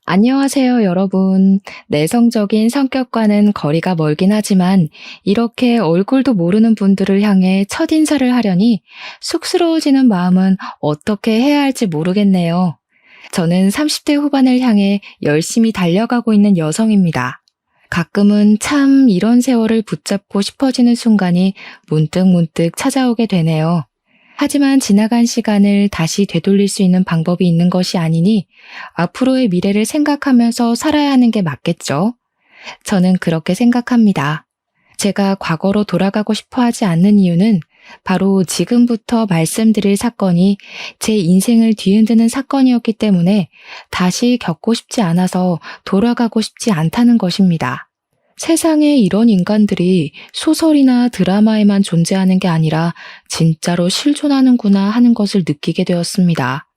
안녕하세요, 여러분. 내성적인 성격과는 거리가 멀긴 하지만 이렇게 얼굴도 모르는 분들을 향해 첫인사를 하려니 쑥스러워지는 마음은 어떻게 해야 할지 모르겠네요. 저는 30대 후반을 향해 열심히 달려가고 있는 여성입니다. 가끔은 참 이런 세월을 붙잡고 싶어지는 순간이 문득문득 찾아오게 되네요. 하지만 지나간 시간을 다시 되돌릴 수 있는 방법이 있는 것이 아니니 앞으로의 미래를 생각하면서 살아야 하는 게 맞겠죠? 저는 그렇게 생각합니다. 제가 과거로 돌아가고 싶어 하지 않는 이유는 바로 지금부터 말씀드릴 사건이 제 인생을 뒤흔드는 사건이었기 때문에 다시 겪고 싶지 않아서 돌아가고 싶지 않다는 것입니다. 세상에 이런 인간들이 소설이나 드라마에만 존재하는 게 아니라 진짜로 실존하는구나 하는 것을 느끼게 되었습니다.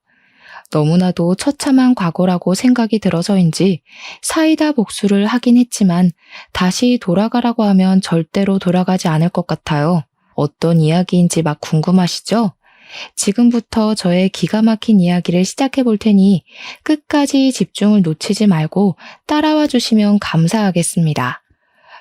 너무나도 처참한 과거라고 생각이 들어서인지 사이다 복수를 하긴 했지만 다시 돌아가라고 하면 절대로 돌아가지 않을 것 같아요. 어떤 이야기인지 막 궁금하시죠? 지금부터 저의 기가 막힌 이야기를 시작해 볼 테니 끝까지 집중을 놓치지 말고 따라와 주시면 감사하겠습니다.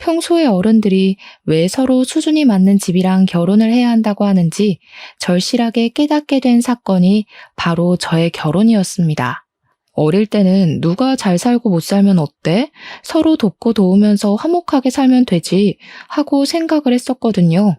평소에 어른들이 왜 서로 수준이 맞는 집이랑 결혼을 해야 한다고 하는지 절실하게 깨닫게 된 사건이 바로 저의 결혼이었습니다. 어릴 때는 누가 잘 살고 못 살면 어때? 서로 돕고 도우면서 화목하게 살면 되지 하고 생각을 했었거든요.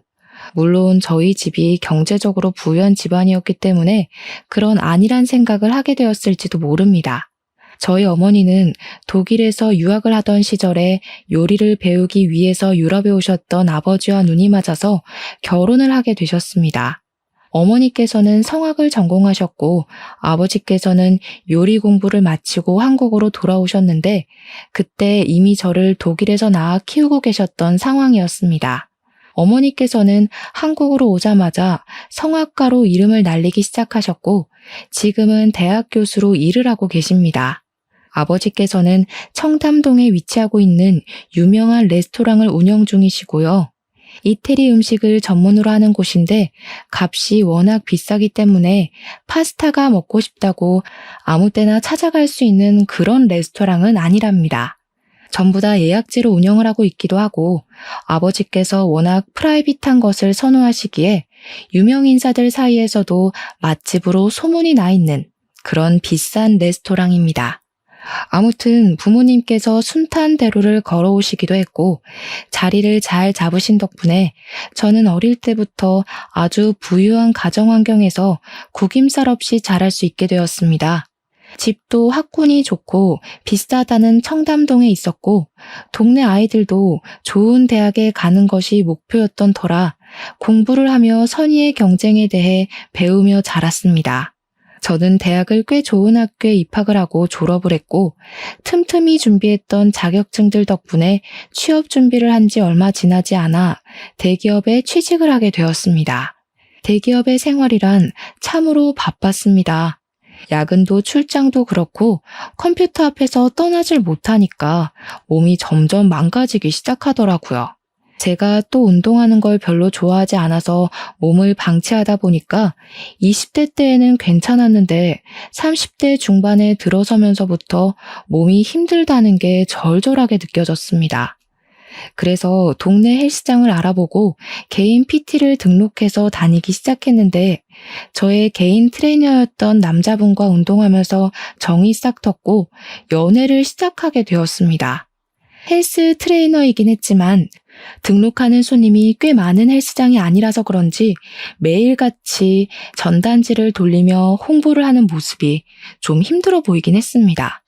물론 저희 집이 경제적으로 부유한 집안이었기 때문에 그런 안일한 생각을 하게 되었을지도 모릅니다. 저희 어머니는 독일에서 유학을 하던 시절에 요리를 배우기 위해서 유럽에 오셨던 아버지와 눈이 맞아서 결혼을 하게 되셨습니다. 어머니께서는 성악을 전공하셨고 아버지께서는 요리 공부를 마치고 한국으로 돌아오셨는데 그때 이미 저를 독일에서 낳아 키우고 계셨던 상황이었습니다. 어머니께서는 한국으로 오자마자 성악가로 이름을 날리기 시작하셨고 지금은 대학 교수로 일을 하고 계십니다. 아버지께서는 청담동에 위치하고 있는 유명한 레스토랑을 운영 중이시고요. 이태리 음식을 전문으로 하는 곳인데 값이 워낙 비싸기 때문에 파스타가 먹고 싶다고 아무 때나 찾아갈 수 있는 그런 레스토랑은 아니랍니다. 전부 다 예약제로 운영을 하고 있기도 하고 아버지께서 워낙 프라이빗한 것을 선호하시기에 유명 인사들 사이에서도 맛집으로 소문이 나 있는 그런 비싼 레스토랑입니다. 아무튼 부모님께서 순탄대로를 걸어오시기도 했고 자리를 잘 잡으신 덕분에 저는 어릴 때부터 아주 부유한 가정 환경에서 구김살 없이 자랄 수 있게 되었습니다. 집도 학군이 좋고 비싸다는 청담동에 있었고 동네 아이들도 좋은 대학에 가는 것이 목표였던 터라 공부를 하며 선의의 경쟁에 대해 배우며 자랐습니다. 저는 대학을 꽤 좋은 학교에 입학을 하고 졸업을 했고 틈틈이 준비했던 자격증들 덕분에 취업 준비를 한 지 얼마 지나지 않아 대기업에 취직을 하게 되었습니다. 대기업의 생활이란 참으로 바빴습니다. 야근도 출장도 그렇고 컴퓨터 앞에서 떠나질 못하니까 몸이 점점 망가지기 시작하더라고요. 제가 또 운동하는 걸 별로 좋아하지 않아서 몸을 방치하다 보니까 20대 때에는 괜찮았는데 30대 중반에 들어서면서부터 몸이 힘들다는 게 절절하게 느껴졌습니다. 그래서 동네 헬스장을 알아보고 개인 PT를 등록해서 다니기 시작했는데 저의 개인 트레이너였던 남자분과 운동하면서 정이 싹 텄고 연애를 시작하게 되었습니다. 헬스 트레이너이긴 했지만 등록하는 손님이 꽤 많은 헬스장이 아니라서 그런지 매일같이 전단지를 돌리며 홍보를 하는 모습이 좀 힘들어 보이긴 했습니다.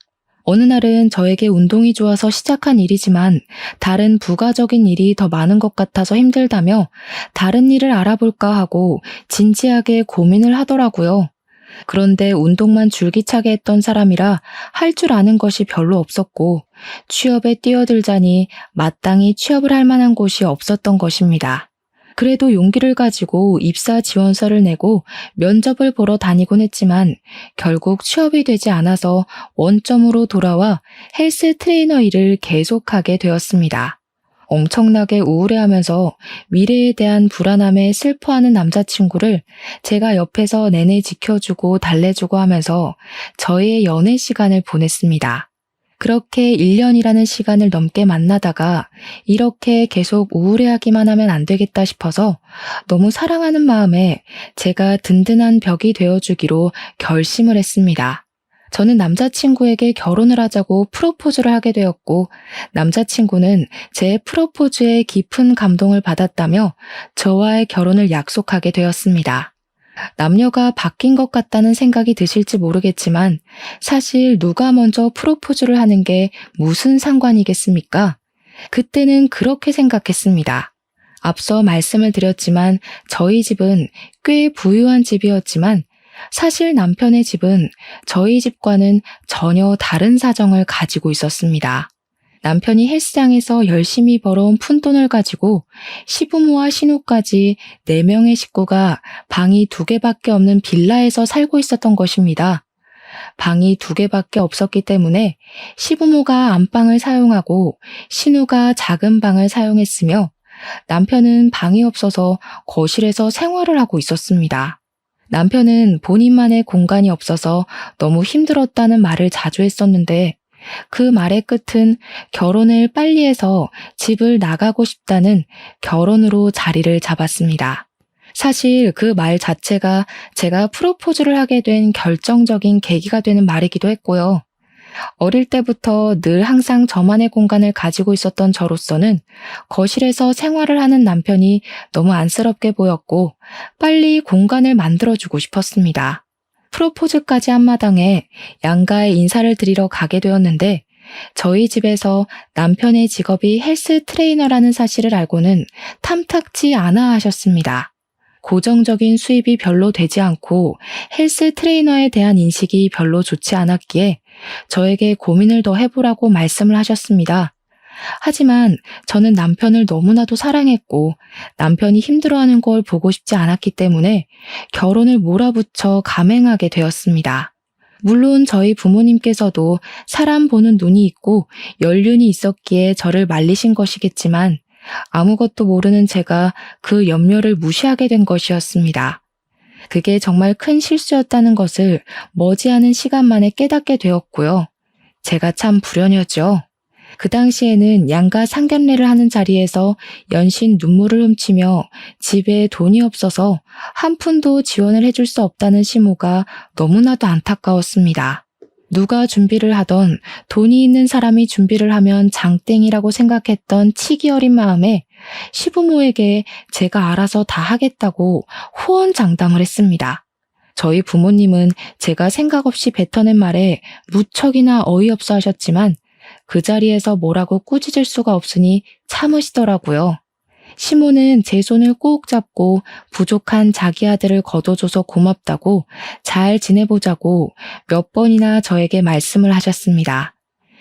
어느 날은 저에게 운동이 좋아서 시작한 일이지만 다른 부가적인 일이 더 많은 것 같아서 힘들다며 다른 일을 알아볼까 하고 진지하게 고민을 하더라고요. 그런데 운동만 줄기차게 했던 사람이라 할 줄 아는 것이 별로 없었고 취업에 뛰어들자니 마땅히 취업을 할 만한 곳이 없었던 것입니다. 그래도 용기를 가지고 입사 지원서를 내고 면접을 보러 다니곤 했지만 결국 취업이 되지 않아서 원점으로 돌아와 헬스 트레이너 일을 계속하게 되었습니다. 엄청나게 우울해하면서 미래에 대한 불안함에 슬퍼하는 남자친구를 제가 옆에서 내내 지켜주고 달래주고 하면서 저희의 연애 시간을 보냈습니다. 그렇게 1년이라는 시간을 넘게 만나다가 이렇게 계속 우울해하기만 하면 안 되겠다 싶어서 너무 사랑하는 마음에 제가 든든한 벽이 되어주기로 결심을 했습니다. 저는 남자친구에게 결혼을 하자고 프로포즈를 하게 되었고, 남자친구는 제 프로포즈에 깊은 감동을 받았다며 저와의 결혼을 약속하게 되었습니다. 남녀가 바뀐 것 같다는 생각이 드실지 모르겠지만 사실 누가 먼저 프로포즈를 하는 게 무슨 상관이겠습니까? 그때는 그렇게 생각했습니다. 앞서 말씀을 드렸지만 저희 집은 꽤 부유한 집이었지만 사실 남편의 집은 저희 집과는 전혀 다른 사정을 가지고 있었습니다. 남편이 헬스장에서 열심히 벌어온 푼돈을 가지고 시부모와 신우까지 4명의 식구가 방이 2개밖에 없는 빌라에서 살고 있었던 것입니다. 방이 2개밖에 없었기 때문에 시부모가 안방을 사용하고 신우가 작은 방을 사용했으며 남편은 방이 없어서 거실에서 생활을 하고 있었습니다. 남편은 본인만의 공간이 없어서 너무 힘들었다는 말을 자주 했었는데 그 말의 끝은 결혼을 빨리 해서 집을 나가고 싶다는 결혼으로 자리를 잡았습니다. 사실 그 말 자체가 제가 프로포즈를 하게 된 결정적인 계기가 되는 말이기도 했고요. 어릴 때부터 늘 항상 저만의 공간을 가지고 있었던 저로서는 거실에서 생활을 하는 남편이 너무 안쓰럽게 보였고 빨리 공간을 만들어주고 싶었습니다. 프로포즈까지 한 마당에 양가에 인사를 드리러 가게 되었는데 저희 집에서 남편의 직업이 헬스 트레이너라는 사실을 알고는 탐탁지 않아 하셨습니다. 고정적인 수입이 별로 되지 않고 헬스 트레이너에 대한 인식이 별로 좋지 않았기에 저에게 고민을 더 해보라고 말씀을 하셨습니다. 하지만 저는 남편을 너무나도 사랑했고 남편이 힘들어하는 걸 보고 싶지 않았기 때문에 결혼을 몰아붙여 감행하게 되었습니다. 물론 저희 부모님께서도 사람 보는 눈이 있고 연륜이 있었기에 저를 말리신 것이겠지만 아무것도 모르는 제가 그 염려를 무시하게 된 것이었습니다. 그게 정말 큰 실수였다는 것을 머지않은 시간 만에 깨닫게 되었고요. 제가 참 불효녀죠. 그 당시에는 양가 상견례를 하는 자리에서 연신 눈물을 훔치며 집에 돈이 없어서 한 푼도 지원을 해줄 수 없다는 시모가 너무나도 안타까웠습니다. 누가 준비를 하던 돈이 있는 사람이 준비를 하면 장땡이라고 생각했던 치기 어린 마음에 시부모에게 제가 알아서 다 하겠다고 호언장담을 했습니다. 저희 부모님은 제가 생각 없이 뱉어낸 말에 무척이나 어이없어 하셨지만 그 자리에서 뭐라고 꾸짖을 수가 없으니 참으시더라고요. 시모는 제 손을 꼭 잡고 부족한 자기 아들을 거둬줘서 고맙다고 잘 지내보자고 몇 번이나 저에게 말씀을 하셨습니다.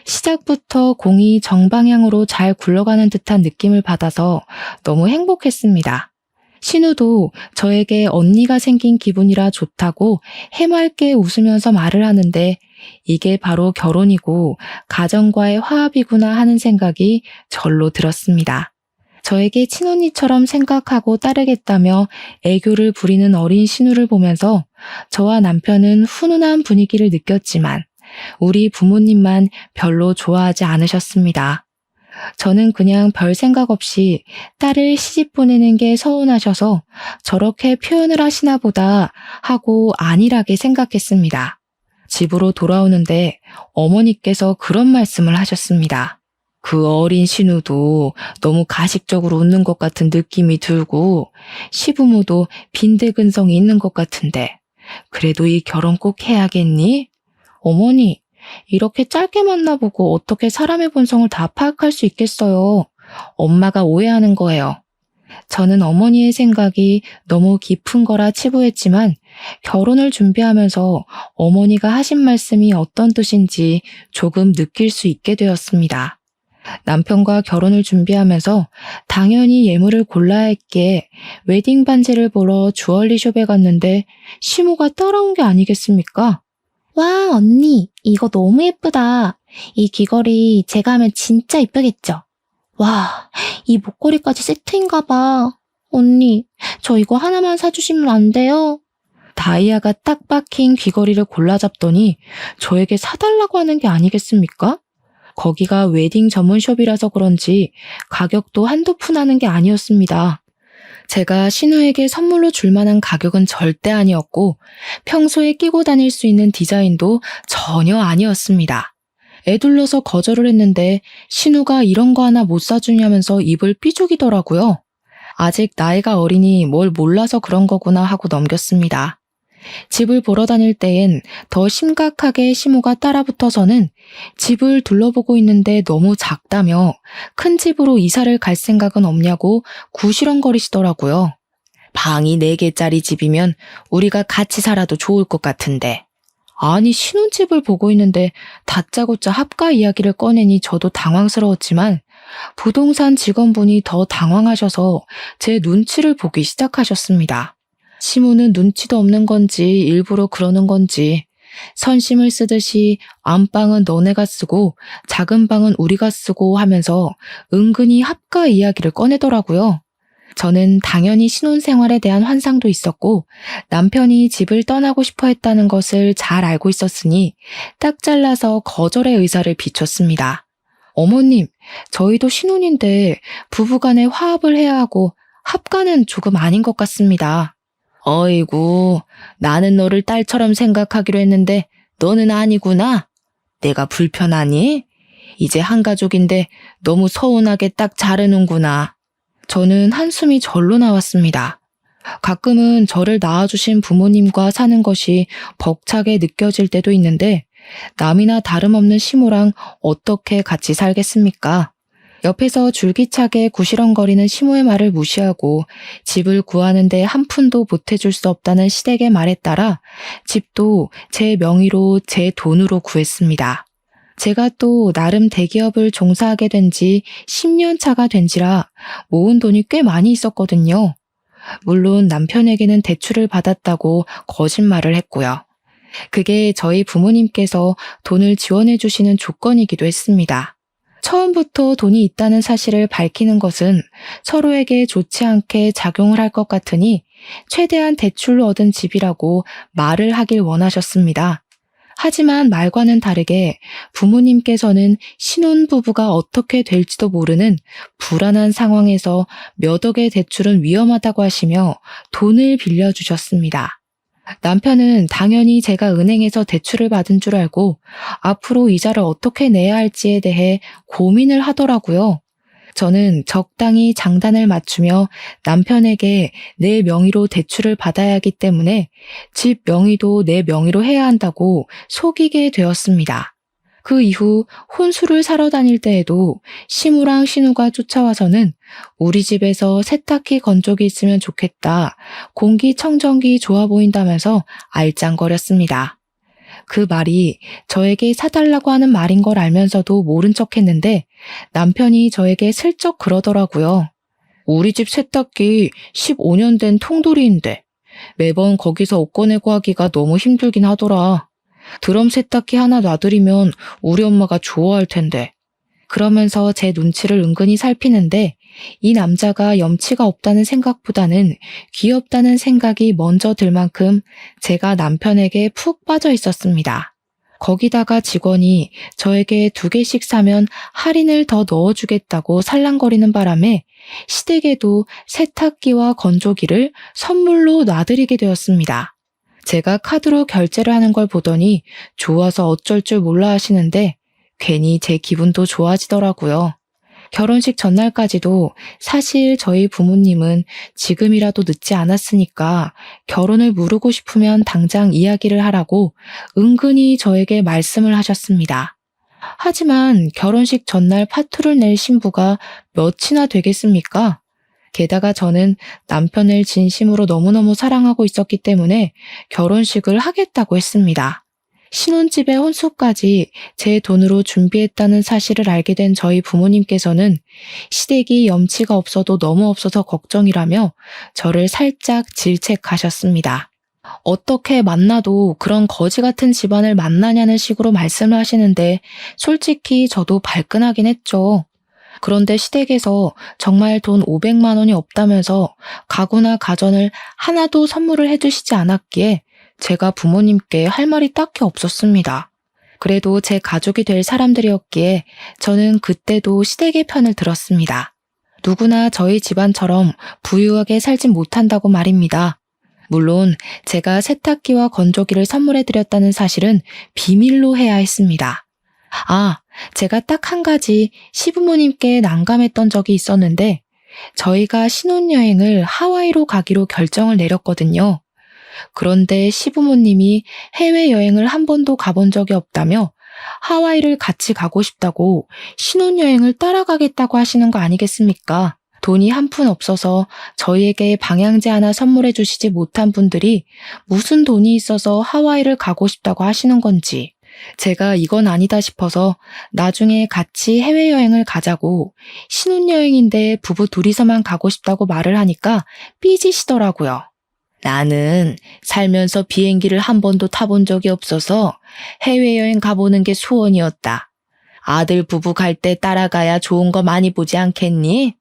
시작부터 공이 정방향으로 잘 굴러가는 듯한 느낌을 받아서 너무 행복했습니다. 신우도 저에게 언니가 생긴 기분이라 좋다고 해맑게 웃으면서 말을 하는데 이게 바로 결혼이고 가정과의 화합이구나 하는 생각이 절로 들었습니다. 저에게 친언니처럼 생각하고 따르겠다며 애교를 부리는 어린 신우를 보면서 저와 남편은 훈훈한 분위기를 느꼈지만 우리 부모님만 별로 좋아하지 않으셨습니다. 저는 그냥 별 생각 없이 딸을 시집 보내는 게 서운하셔서 저렇게 표현을 하시나 보다 하고 안일하게 생각했습니다. 집으로 돌아오는데 어머니께서 그런 말씀을 하셨습니다. 그 어린 신우도 너무 가식적으로 웃는 것 같은 느낌이 들고 시부모도 빈대근성이 있는 것 같은데 그래도 이 결혼 꼭 해야겠니? 어머니, 이렇게 짧게 만나보고 어떻게 사람의 본성을 다 파악할 수 있겠어요. 엄마가 오해하는 거예요. 저는 어머니의 생각이 너무 깊은 거라 치부했지만 결혼을 준비하면서 어머니가 하신 말씀이 어떤 뜻인지 조금 느낄 수 있게 되었습니다. 남편과 결혼을 준비하면서 당연히 예물을 골라야 했기에 웨딩 반지를 보러 주얼리숍에 갔는데 시모가 따라온 게 아니겠습니까? 와, 언니, 이거 너무 예쁘다. 이 귀걸이 제가 하면 진짜 예쁘겠죠? 와, 이 목걸이까지 세트인가 봐. 언니, 저 이거 하나만 사주시면 안 돼요? 다이아가 딱 박힌 귀걸이를 골라 잡더니 저에게 사달라고 하는 게 아니겠습니까? 거기가 웨딩 전문숍이라서 그런지 가격도 한두 푼 하는 게 아니었습니다. 제가 신우에게 선물로 줄 만한 가격은 절대 아니었고 평소에 끼고 다닐 수 있는 디자인도 전혀 아니었습니다. 애둘러서 거절을 했는데 신우가 이런 거 하나 못 사주냐면서 입을 삐죽이더라고요. 아직 나이가 어리니 뭘 몰라서 그런 거구나 하고 넘겼습니다. 집을 보러 다닐 때엔 더 심각하게 시모가 따라붙어서는 집을 둘러보고 있는데 너무 작다며 큰 집으로 이사를 갈 생각은 없냐고 구시렁거리시더라고요. 방이 4개짜리 집이면 우리가 같이 살아도 좋을 것 같은데. 아니, 신혼집을 보고 있는데 다짜고짜 합가 이야기를 꺼내니 저도 당황스러웠지만 부동산 직원분이 더 당황하셔서 제 눈치를 보기 시작하셨습니다. 시모는 눈치도 없는 건지 일부러 그러는 건지 선심을 쓰듯이 안방은 너네가 쓰고 작은 방은 우리가 쓰고 하면서 은근히 합가 이야기를 꺼내더라고요. 저는 당연히 신혼생활에 대한 환상도 있었고 남편이 집을 떠나고 싶어 했다는 것을 잘 알고 있었으니 딱 잘라서 거절의 의사를 비췄습니다. 어머님, 저희도 신혼인데 부부간에 화합을 해야 하고 합가는 조금 아닌 것 같습니다. 어이구, 나는 너를 딸처럼 생각하기로 했는데 너는 아니구나. 내가 불편하니? 이제 한 가족인데 너무 서운하게 딱 자르는구나. 저는 한숨이 절로 나왔습니다. 가끔은 저를 낳아주신 부모님과 사는 것이 벅차게 느껴질 때도 있는데 남이나 다름없는 시모랑 어떻게 같이 살겠습니까? 옆에서 줄기차게 구시렁거리는 시모의 말을 무시하고 집을 구하는데 한 푼도 보태줄 수 없다는 시댁의 말에 따라 집도 제 명의로 제 돈으로 구했습니다. 제가 또 나름 대기업을 종사하게 된 지 10년 차가 된지라 모은 돈이 꽤 많이 있었거든요. 물론 남편에게는 대출을 받았다고 거짓말을 했고요. 그게 저희 부모님께서 돈을 지원해 주시는 조건이기도 했습니다. 처음부터 돈이 있다는 사실을 밝히는 것은 서로에게 좋지 않게 작용을 할 것 같으니 최대한 대출로 얻은 집이라고 말을 하길 원하셨습니다. 하지만 말과는 다르게 부모님께서는 신혼부부가 어떻게 될지도 모르는 불안한 상황에서 몇 억의 대출은 위험하다고 하시며 돈을 빌려주셨습니다. 남편은 당연히 제가 은행에서 대출을 받은 줄 알고 앞으로 이자를 어떻게 내야 할지에 대해 고민을 하더라고요. 저는 적당히 장단을 맞추며 남편에게 내 명의로 대출을 받아야 하기 때문에 집 명의도 내 명의로 해야 한다고 속이게 되었습니다. 그 이후 혼수를 사러 다닐 때에도 시무랑 신우가 쫓아와서는 우리 집에서 세탁기 건조기 있으면 좋겠다, 공기청정기 좋아 보인다면서 알짱거렸습니다. 그 말이 저에게 사달라고 하는 말인 걸 알면서도 모른 척 했는데 남편이 저에게 슬쩍 그러더라고요. 우리 집 세탁기 15년 된 통돌이인데 매번 거기서 옷 꺼내고 하기가 너무 힘들긴 하더라. 드럼 세탁기 하나 놔드리면 우리 엄마가 좋아할 텐데. 그러면서 제 눈치를 은근히 살피는데 이 남자가 염치가 없다는 생각보다는 귀엽다는 생각이 먼저 들 만큼 제가 남편에게 푹 빠져 있었습니다. 거기다가 직원이 저에게 2개씩 사면 할인을 더 넣어주겠다고 살랑거리는 바람에 시댁에도 세탁기와 건조기를 선물로 놔드리게 되었습니다. 제가 카드로 결제를 하는 걸 보더니 좋아서 어쩔 줄 몰라 하시는데 괜히 제 기분도 좋아지더라고요. 결혼식 전날까지도 사실 저희 부모님은 지금이라도 늦지 않았으니까 결혼을 미루고 싶으면 당장 이야기를 하라고 은근히 저에게 말씀을 하셨습니다. 하지만 결혼식 전날 파투를 낼 신부가 몇이나 되겠습니까? 게다가 저는 남편을 진심으로 너무너무 사랑하고 있었기 때문에 결혼식을 하겠다고 했습니다. 신혼집의 혼수까지 제 돈으로 준비했다는 사실을 알게 된 저희 부모님께서는 시댁이 염치가 없어도 너무 없어서 걱정이라며 저를 살짝 질책하셨습니다. 어떻게 만나도 그런 거지 같은 집안을 만나냐는 식으로 말씀을 하시는데 솔직히 저도 발끈하긴 했죠. 그런데 시댁에서 정말 돈 500만 원이 없다면서 가구나 가전을 하나도 선물을 해주시지 않았기에 제가 부모님께 할 말이 딱히 없었습니다. 그래도 제 가족이 될 사람들이었기에 저는 그때도 시댁의 편을 들었습니다. 누구나 저희 집안처럼 부유하게 살진 못한다고 말입니다. 물론 제가 세탁기와 건조기를 선물해드렸다는 사실은 비밀로 해야 했습니다. 제가 딱 한 가지 시부모님께 난감했던 적이 있었는데 저희가 신혼여행을 하와이로 가기로 결정을 내렸거든요. 그런데 시부모님이 해외여행을 한 번도 가본 적이 없다며 하와이를 같이 가고 싶다고 신혼여행을 따라가겠다고 하시는 거 아니겠습니까? 돈이 한 푼 없어서 저희에게 방향제 하나 선물해 주시지 못한 분들이 무슨 돈이 있어서 하와이를 가고 싶다고 하시는 건지 제가 이건 아니다 싶어서 나중에 같이 해외여행을 가자고 신혼여행인데 부부 둘이서만 가고 싶다고 말을 하니까 삐지시더라고요. 나는 살면서 비행기를 한 번도 타본 적이 없어서 해외여행 가보는 게 소원이었다. 아들 부부 갈 때 따라가야 좋은 거 많이 보지 않겠니?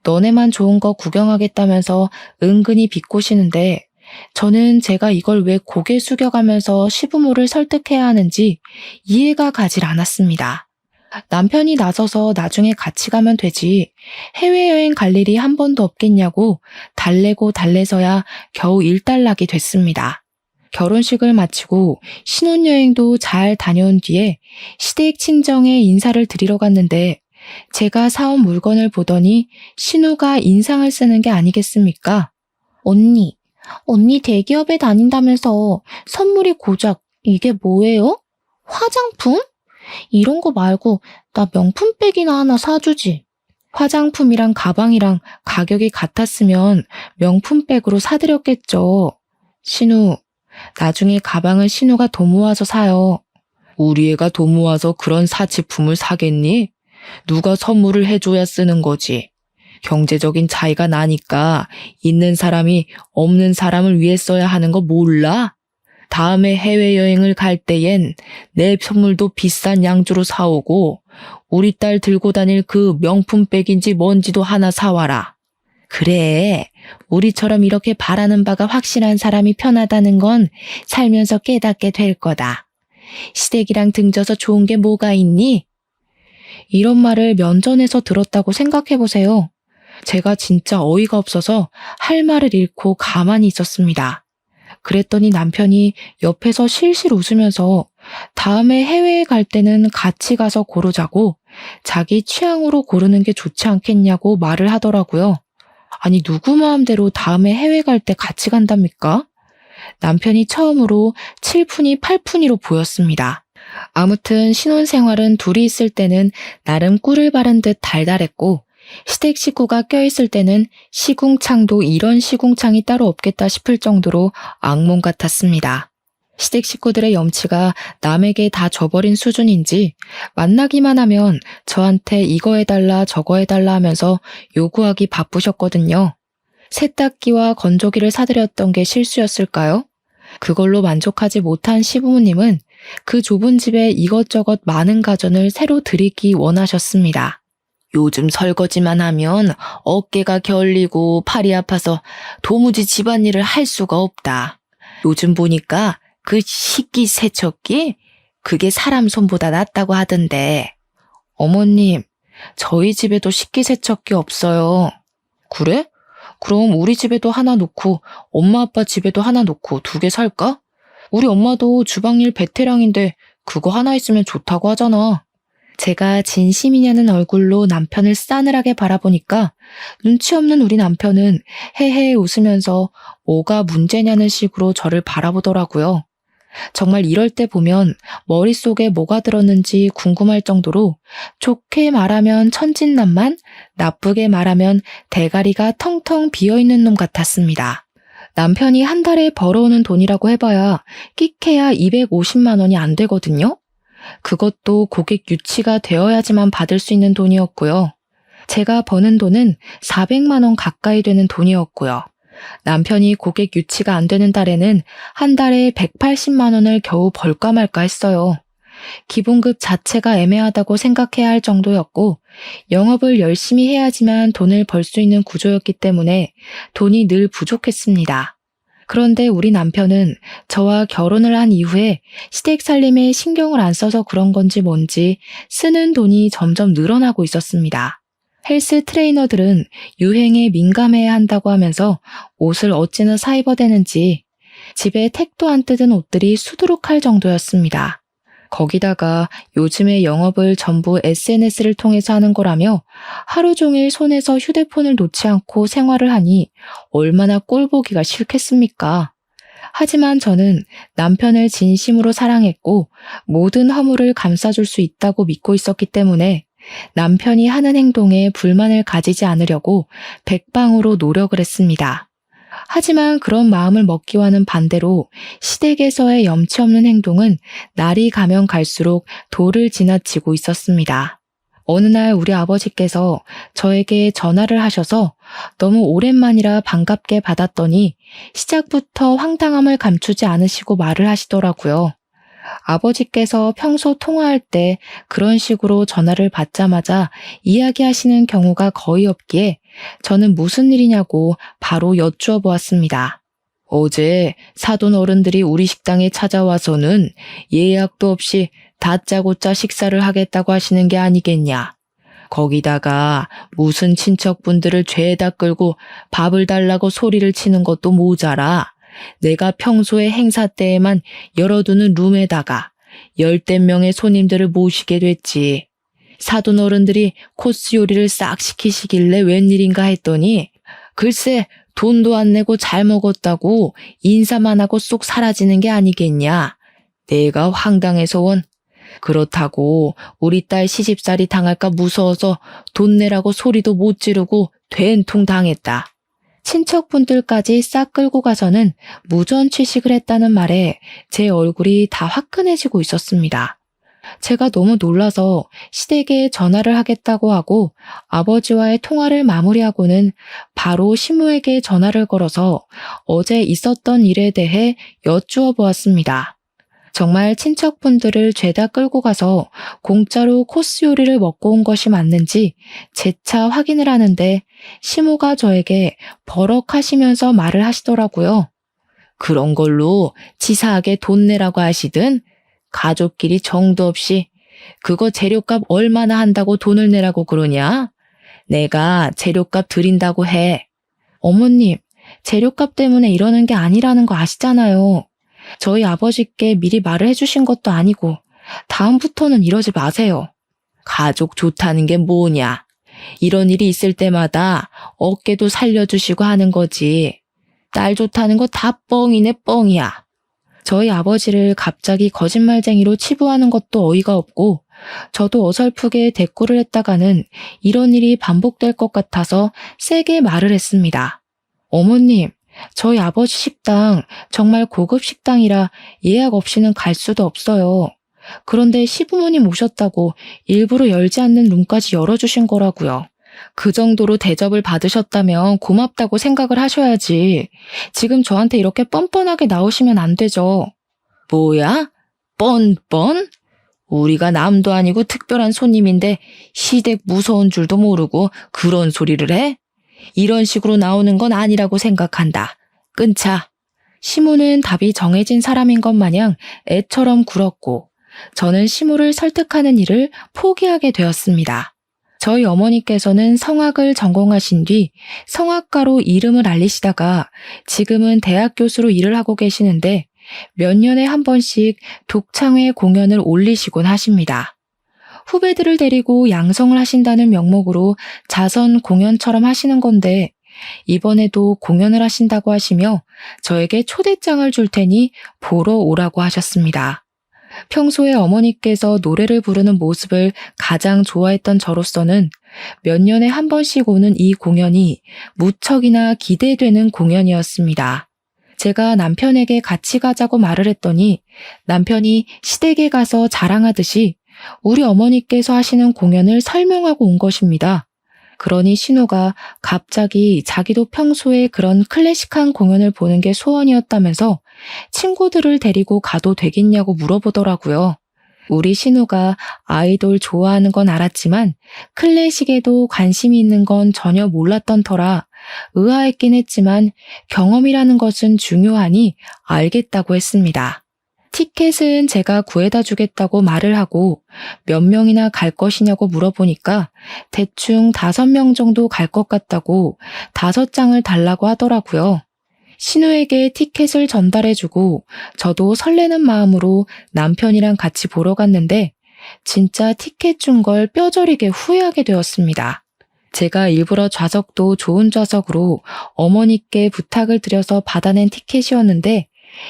너네만 좋은 거 구경하겠다면서 은근히 비꼬시는데 저는 제가 이걸 왜 고개 숙여가면서 시부모를 설득해야 하는지 이해가 가질 않았습니다. 남편이 나서서 나중에 같이 가면 되지 해외여행 갈 일이 한 번도 없겠냐고 달래고 달래서야 겨우 일단락이 됐습니다. 결혼식을 마치고 신혼여행도 잘 다녀온 뒤에 시댁 친정에 인사를 드리러 갔는데 제가 사온 물건을 보더니 신우가 인상을 쓰는 게 아니겠습니까? 언니 대기업에 다닌다면서 선물이 고작 이게 뭐예요? 화장품? 이런 거 말고 나 명품백이나 하나 사주지. 화장품이랑 가방이랑 가격이 같았으면 명품백으로 사드렸겠죠. 신우, 나중에 가방은 신우가 돈 모아서 사요. 우리 애가 돈 모아서 그런 사치품을 사겠니? 누가 선물을 해줘야 쓰는 거지. 경제적인 차이가 나니까 있는 사람이 없는 사람을 위해 써야 하는 거 몰라? 다음에 해외여행을 갈 때엔 내 선물도 비싼 양주로 사오고 우리 딸 들고 다닐 그 명품백인지 뭔지도 하나 사와라. 그래, 우리처럼 이렇게 바라는 바가 확실한 사람이 편하다는 건 살면서 깨닫게 될 거다. 시댁이랑 등져서 좋은 게 뭐가 있니? 이런 말을 면전에서 들었다고 생각해보세요. 제가 진짜 어이가 없어서 할 말을 잃고 가만히 있었습니다. 그랬더니 남편이 옆에서 실실 웃으면서 다음에 해외에 갈 때는 같이 가서 고르자고 자기 취향으로 고르는 게 좋지 않겠냐고 말을 하더라고요. 아니 누구 마음대로 다음에 해외 갈 때 같이 간답니까? 남편이 처음으로 7푼이 8푼이로 보였습니다. 아무튼 신혼생활은 둘이 있을 때는 나름 꿀을 바른 듯 달달했고 시댁 식구가 껴있을 때는 시궁창도 이런 시궁창이 따로 없겠다 싶을 정도로 악몽 같았습니다. 시댁 식구들의 염치가 남에게 다 져버린 수준인지 만나기만 하면 저한테 이거 해달라 저거 해달라 하면서 요구하기 바쁘셨거든요. 세탁기와 건조기를 사드렸던 게 실수였을까요? 그걸로 만족하지 못한 시부모님은 그 좁은 집에 이것저것 많은 가전을 새로 들이기 원하셨습니다. 요즘 설거지만 하면 어깨가 결리고 팔이 아파서 도무지 집안일을 할 수가 없다. 요즘 보니까 그 식기세척기? 그게 사람 손보다 낫다고 하던데. 어머님, 저희 집에도 식기세척기 없어요. 그래? 그럼 우리 집에도 하나 놓고 엄마 아빠 집에도 하나 놓고 2개 살까? 우리 엄마도 주방일 베테랑인데 그거 하나 있으면 좋다고 하잖아. 제가 진심이냐는 얼굴로 남편을 싸늘하게 바라보니까 눈치 없는 우리 남편은 헤헤 웃으면서 뭐가 문제냐는 식으로 저를 바라보더라고요. 정말 이럴 때 보면 머릿속에 뭐가 들었는지 궁금할 정도로 좋게 말하면 천진난만, 나쁘게 말하면 대가리가 텅텅 비어있는 놈 같았습니다. 남편이 한 달에 벌어오는 돈이라고 해봐야 끼케야 250만 원이 안 되거든요. 그것도 고객 유치가 되어야지만 받을 수 있는 돈이었고요. 제가 버는 돈은 400만 원 가까이 되는 돈이었고요. 남편이 고객 유치가 안 되는 달에는 한 달에 180만 원을 겨우 벌까 말까 했어요. 기본급 자체가 애매하다고 생각해야 할 정도였고 영업을 열심히 해야지만 돈을 벌 수 있는 구조였기 때문에 돈이 늘 부족했습니다. 그런데 우리 남편은 저와 결혼을 한 이후에 시댁 살림에 신경을 안 써서 그런 건지 뭔지 쓰는 돈이 점점 늘어나고 있었습니다. 헬스 트레이너들은 유행에 민감해야 한다고 하면서 옷을 어찌나 사입어대는지 집에 택도 안 뜯은 옷들이 수두룩할 정도였습니다. 거기다가 요즘의 영업을 전부 SNS를 통해서 하는 거라며 하루 종일 손에서 휴대폰을 놓지 않고 생활을 하니 얼마나 꼴보기가 싫겠습니까? 하지만 저는 남편을 진심으로 사랑했고 모든 허물을 감싸줄 수 있다고 믿고 있었기 때문에 남편이 하는 행동에 불만을 가지지 않으려고 백방으로 노력을 했습니다. 하지만 그런 마음을 먹기와는 반대로 시댁에서의 염치 없는 행동은 날이 가면 갈수록 도를 지나치고 있었습니다. 어느 날 우리 아버지께서 저에게 전화를 하셔서 너무 오랜만이라 반갑게 받았더니 시작부터 황당함을 감추지 않으시고 말을 하시더라고요. 아버지께서 평소 통화할 때 그런 식으로 전화를 받자마자 이야기하시는 경우가 거의 없기에 저는 무슨 일이냐고 바로 여쭈어 보았습니다. 어제 사돈 어른들이 우리 식당에 찾아와서는 예약도 없이 다짜고짜 식사를 하겠다고 하시는 게 아니겠냐. 거기다가 무슨 친척분들을 죄다 끌고 밥을 달라고 소리를 치는 것도 모자라 내가 평소에 행사 때에만 열어두는 룸에다가 10대 명의 손님들을 모시게 됐지. 사돈 어른들이 코스 요리를 싹 시키시길래 웬일인가 했더니 글쎄 돈도 안 내고 잘 먹었다고 인사만 하고 쏙 사라지는 게 아니겠냐. 내가 황당해서 원. 그렇다고 우리 딸 시집살이 당할까 무서워서 돈 내라고 소리도 못 지르고 된통 당했다. 친척분들까지 싹 끌고 가서는 무전취식을 했다는 말에 제 얼굴이 다 화끈해지고 있었습니다. 제가 너무 놀라서 시댁에 전화를 하겠다고 하고 아버지와의 통화를 마무리하고는 바로 시무에게 전화를 걸어서 어제 있었던 일에 대해 여쭈어 보았습니다. 정말 친척분들을 죄다 끌고 가서 공짜로 코스 요리를 먹고 온 것이 맞는지 재차 확인을 하는데 시모가 저에게 버럭하시면서 말을 하시더라고요. 그런 걸로 치사하게 돈 내라고 하시든 가족끼리 정도 없이 그거 재료값 얼마나 한다고 돈을 내라고 그러냐? 내가 재료값 드린다고 해. 어머님, 재료값 때문에 이러는 게 아니라는 거 아시잖아요. 저희 아버지께 미리 말을 해주신 것도 아니고 다음부터는 이러지 마세요. 가족 좋다는 게 뭐냐? 이런 일이 있을 때마다 어깨도 살려주시고 하는 거지. 딸 좋다는 거 다 뻥이네 뻥이야. 저희 아버지를 갑자기 거짓말쟁이로 치부하는 것도 어이가 없고 저도 어설프게 대꾸를 했다가는 이런 일이 반복될 것 같아서 세게 말을 했습니다. 어머님, 저희 아버지 식당 정말 고급 식당이라 예약 없이는 갈 수도 없어요. 그런데 시부모님 오셨다고 일부러 열지 않는 룸까지 열어주신 거라고요. 그 정도로 대접을 받으셨다면 고맙다고 생각을 하셔야지. 지금 저한테 이렇게 뻔뻔하게 나오시면 안 되죠. 뭐야? 뻔뻔? 우리가 남도 아니고 특별한 손님인데 시댁 무서운 줄도 모르고 그런 소리를 해? 이런 식으로 나오는 건 아니라고 생각한다. 끊자. 시모는 답이 정해진 사람인 것 마냥 애처럼 굴었고 저는 시모를 설득하는 일을 포기하게 되었습니다. 저희 어머니께서는 성악을 전공하신 뒤 성악가로 이름을 알리시다가 지금은 대학 교수로 일을 하고 계시는데 몇 년에 한 번씩 독창회 공연을 올리시곤 하십니다. 후배들을 데리고 양성을 하신다는 명목으로 자선 공연처럼 하시는 건데 이번에도 공연을 하신다고 하시며 저에게 초대장을 줄 테니 보러 오라고 하셨습니다. 평소에 어머니께서 노래를 부르는 모습을 가장 좋아했던 저로서는 몇 년에 한 번씩 오는 이 공연이 무척이나 기대되는 공연이었습니다. 제가 남편에게 같이 가자고 말을 했더니 남편이 시댁에 가서 자랑하듯이 우리 어머니께서 하시는 공연을 설명하고 온 것입니다. 그러니 신우가 갑자기 자기도 평소에 그런 클래식한 공연을 보는 게 소원이었다면서 친구들을 데리고 가도 되겠냐고 물어보더라고요. 우리 신우가 아이돌 좋아하는 건 알았지만 클래식에도 관심이 있는 건 전혀 몰랐던 터라 의아했긴 했지만 경험이라는 것은 중요하니 알겠다고 했습니다. 티켓은 제가 구해다 주겠다고 말을 하고 몇 명이나 갈 것이냐고 물어보니까 대충 5명 정도 갈 것 같다고 5장을 달라고 하더라고요. 신우에게 티켓을 전달해주고 저도 설레는 마음으로 남편이랑 같이 보러 갔는데 진짜 티켓 준 걸 뼈저리게 후회하게 되었습니다. 제가 일부러 좌석도 좋은 좌석으로 어머니께 부탁을 드려서 받아낸 티켓이었는데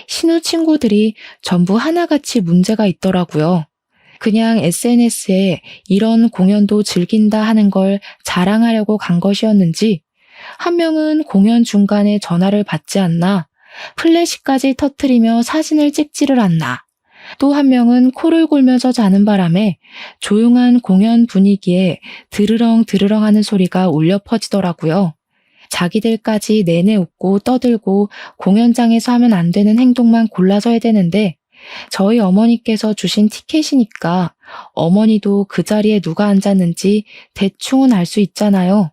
신우 친구들이 전부 하나같이 문제가 있더라고요. 그냥 SNS에 이런 공연도 즐긴다 하는 걸 자랑하려고 간 것이었는지 한 명은 공연 중간에 전화를 받지 않나, 플래시까지 터트리며 사진을 찍지를 않나, 또 한 명은 코를 골면서 자는 바람에 조용한 공연 분위기에 드르렁 드르렁 하는 소리가 울려 퍼지더라고요. 자기들까지 내내 웃고 떠들고 공연장에서 하면 안 되는 행동만 골라서 해야 되는데 저희 어머니께서 주신 티켓이니까 어머니도 그 자리에 누가 앉았는지 대충은 알 수 있잖아요.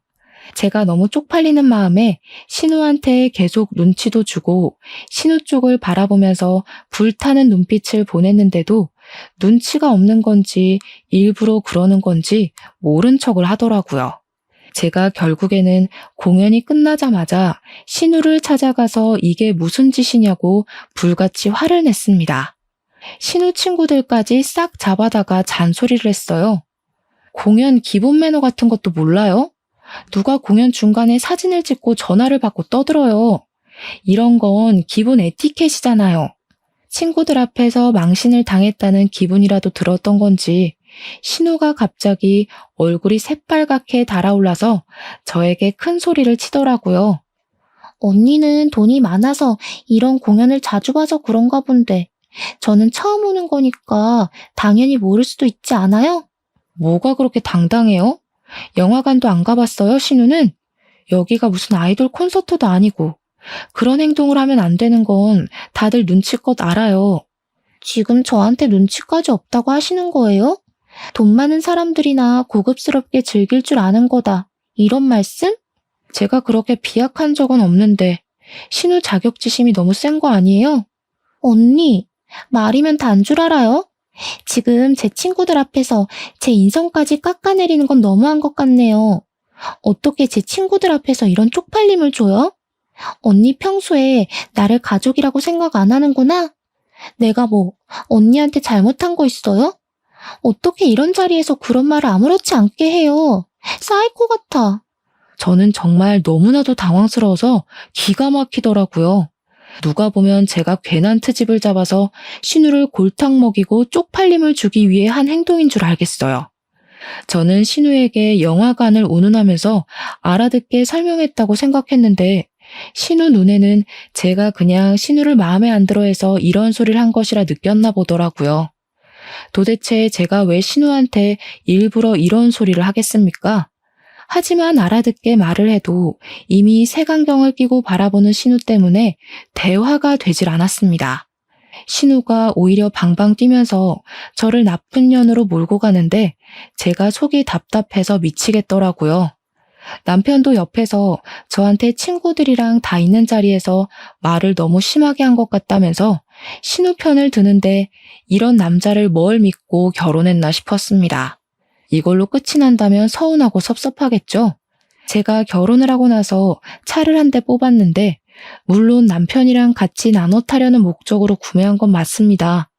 제가 너무 쪽팔리는 마음에 신우한테 계속 눈치도 주고 신우 쪽을 바라보면서 불타는 눈빛을 보냈는데도 눈치가 없는 건지 일부러 그러는 건지 모른 척을 하더라고요. 제가 결국에는 공연이 끝나자마자 신우를 찾아가서 이게 무슨 짓이냐고 불같이 화를 냈습니다. 신우 친구들까지 싹 잡아다가 잔소리를 했어요. 공연 기본 매너 같은 것도 몰라요? 누가 공연 중간에 사진을 찍고 전화를 받고 떠들어요. 이런 건 기본 에티켓이잖아요. 친구들 앞에서 망신을 당했다는 기분이라도 들었던 건지 신우가 갑자기 얼굴이 새빨갛게 달아올라서 저에게 큰 소리를 치더라고요. 언니는 돈이 많아서 이런 공연을 자주 봐서 그런가 본데 저는 처음 오는 거니까 당연히 모를 수도 있지 않아요? 뭐가 그렇게 당당해요? 영화관도 안 가봤어요, 신우는? 여기가 무슨 아이돌 콘서트도 아니고. 그런 행동을 하면 안 되는 건 다들 눈치껏 알아요. 지금 저한테 눈치까지 없다고 하시는 거예요? 돈 많은 사람들이나 고급스럽게 즐길 줄 아는 거다. 이런 말씀? 제가 그렇게 비약한 적은 없는데 신우 자격지심이 너무 센 거 아니에요? 언니, 말이면 단 줄 알아요? 지금 제 친구들 앞에서 제 인성까지 깎아내리는 건 너무한 것 같네요. 어떻게 제 친구들 앞에서 이런 쪽팔림을 줘요? 언니 평소에 나를 가족이라고 생각 안 하는구나? 내가 뭐 언니한테 잘못한 거 있어요? 어떻게 이런 자리에서 그런 말을 아무렇지 않게 해요? 사이코 같아. 저는 정말 너무나도 당황스러워서 기가 막히더라고요. 누가 보면 제가 괜한 트집을 잡아서 신우를 골탕 먹이고 쪽팔림을 주기 위해 한 행동인 줄 알겠어요. 저는 신우에게 영화관을 운운하면서 알아듣게 설명했다고 생각했는데 신우 눈에는 제가 그냥 신우를 마음에 안 들어 해서 이런 소리를 한 것이라 느꼈나 보더라고요. 도대체 제가 왜 신우한테 일부러 이런 소리를 하겠습니까? 하지만 알아듣게 말을 해도 이미 색안경을 끼고 바라보는 신우 때문에 대화가 되질 않았습니다. 신우가 오히려 방방 뛰면서 저를 나쁜 년으로 몰고 가는데 제가 속이 답답해서 미치겠더라고요. 남편도 옆에서 저한테 친구들이랑 다 있는 자리에서 말을 너무 심하게 한 것 같다면서 신우 편을 드는데 이런 남자를 뭘 믿고 결혼했나 싶었습니다. 이걸로 끝이 난다면 서운하고 섭섭하겠죠? 제가 결혼을 하고 나서 차를 한 대 뽑았는데 물론 남편이랑 같이 나눠 타려는 목적으로 구매한 건 맞습니다.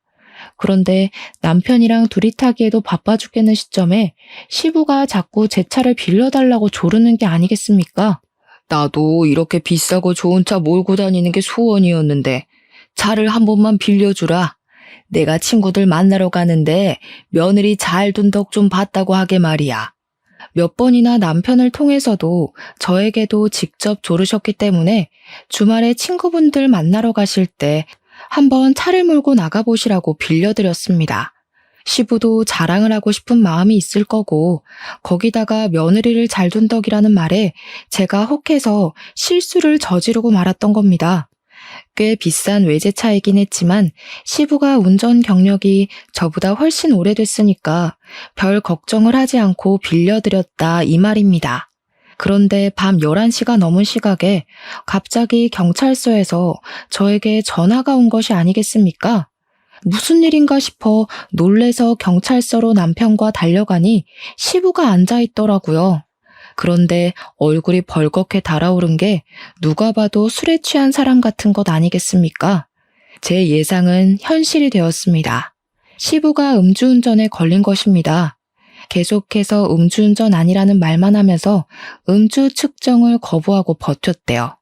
그런데 남편이랑 둘이 타기에도 바빠 죽겠는 시점에 시부가 자꾸 제 차를 빌려달라고 조르는 게 아니겠습니까? 나도 이렇게 비싸고 좋은 차 몰고 다니는 게 소원이었는데 차를 한 번만 빌려주라. 내가 친구들 만나러 가는데 며느리 잘 둔 덕 좀 봤다고 하게 말이야. 몇 번이나 남편을 통해서도 저에게도 직접 조르셨기 때문에 주말에 친구분들 만나러 가실 때 한번 차를 몰고 나가보시라고 빌려드렸습니다. 시부도 자랑을 하고 싶은 마음이 있을 거고 거기다가 며느리를 잘 둔 덕이라는 말에 제가 혹해서 실수를 저지르고 말았던 겁니다. 꽤 비싼 외제차이긴 했지만 시부가 운전 경력이 저보다 훨씬 오래됐으니까 별 걱정을 하지 않고 빌려드렸다 이 말입니다. 그런데 밤 11시가 넘은 시각에 갑자기 경찰서에서 저에게 전화가 온 것이 아니겠습니까? 무슨 일인가 싶어 놀래서 경찰서로 남편과 달려가니 시부가 앉아 있더라고요. 그런데 얼굴이 벌겋게 달아오른 게 누가 봐도 술에 취한 사람 같은 것 아니겠습니까? 제 예상은 현실이 되었습니다. 시부가 음주운전에 걸린 것입니다. 계속해서 음주운전 아니라는 말만 하면서 음주 측정을 거부하고 버텼대요.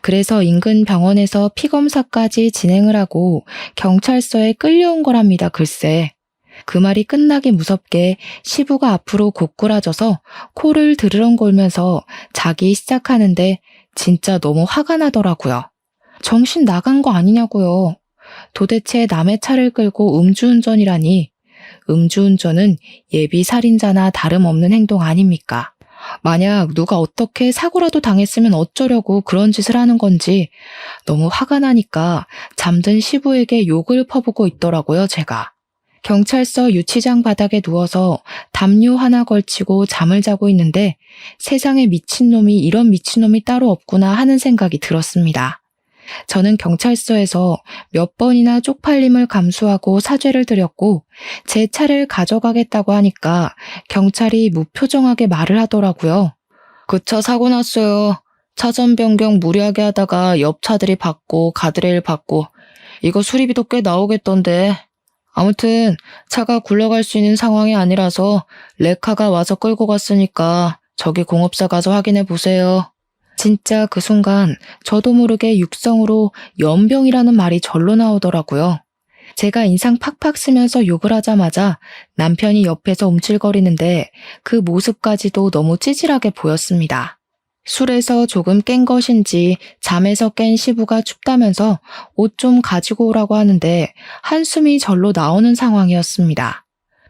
그래서 인근 병원에서 피검사까지 진행을 하고 경찰서에 끌려온 거랍니다, 글쎄. 그 말이 끝나기 무섭게 시부가 앞으로 고꾸라져서 코를 드르렁골면서 자기 시작하는데 진짜 너무 화가 나더라고요. 정신 나간 거 아니냐고요. 도대체 남의 차를 끌고 음주운전이라니. 음주운전은 예비 살인자나 다름없는 행동 아닙니까? 만약 누가 어떻게 사고라도 당했으면 어쩌려고 그런 짓을 하는 건지 너무 화가 나니까 잠든 시부에게 욕을 퍼부고 있더라고요, 제가. 경찰서 유치장 바닥에 누워서 담요 하나 걸치고 잠을 자고 있는데 세상에 미친놈이 이런 미친놈이 따로 없구나 하는 생각이 들었습니다. 저는 경찰서에서 몇 번이나 쪽팔림을 감수하고 사죄를 드렸고 제 차를 가져가겠다고 하니까 경찰이 무표정하게 말을 하더라고요. 그 차 사고 났어요. 차선 변경 무리하게 하다가 옆 차들이 받고 가드레일 받고 이거 수리비도 꽤 나오겠던데. 아무튼 차가 굴러갈 수 있는 상황이 아니라서 레카가 와서 끌고 갔으니까 저기 공업사 가서 확인해 보세요. 진짜 그 순간 저도 모르게 육성으로 연병이라는 말이 절로 나오더라고요. 제가 인상 팍팍 쓰면서 욕을 하자마자 남편이 옆에서 움찔거리는데 그 모습까지도 너무 찌질하게 보였습니다. 술에서 조금 깬 것인지 잠에서 깬 시부가 춥다면서 옷 좀 가지고 오라고 하는데 한숨이 절로 나오는 상황이었습니다.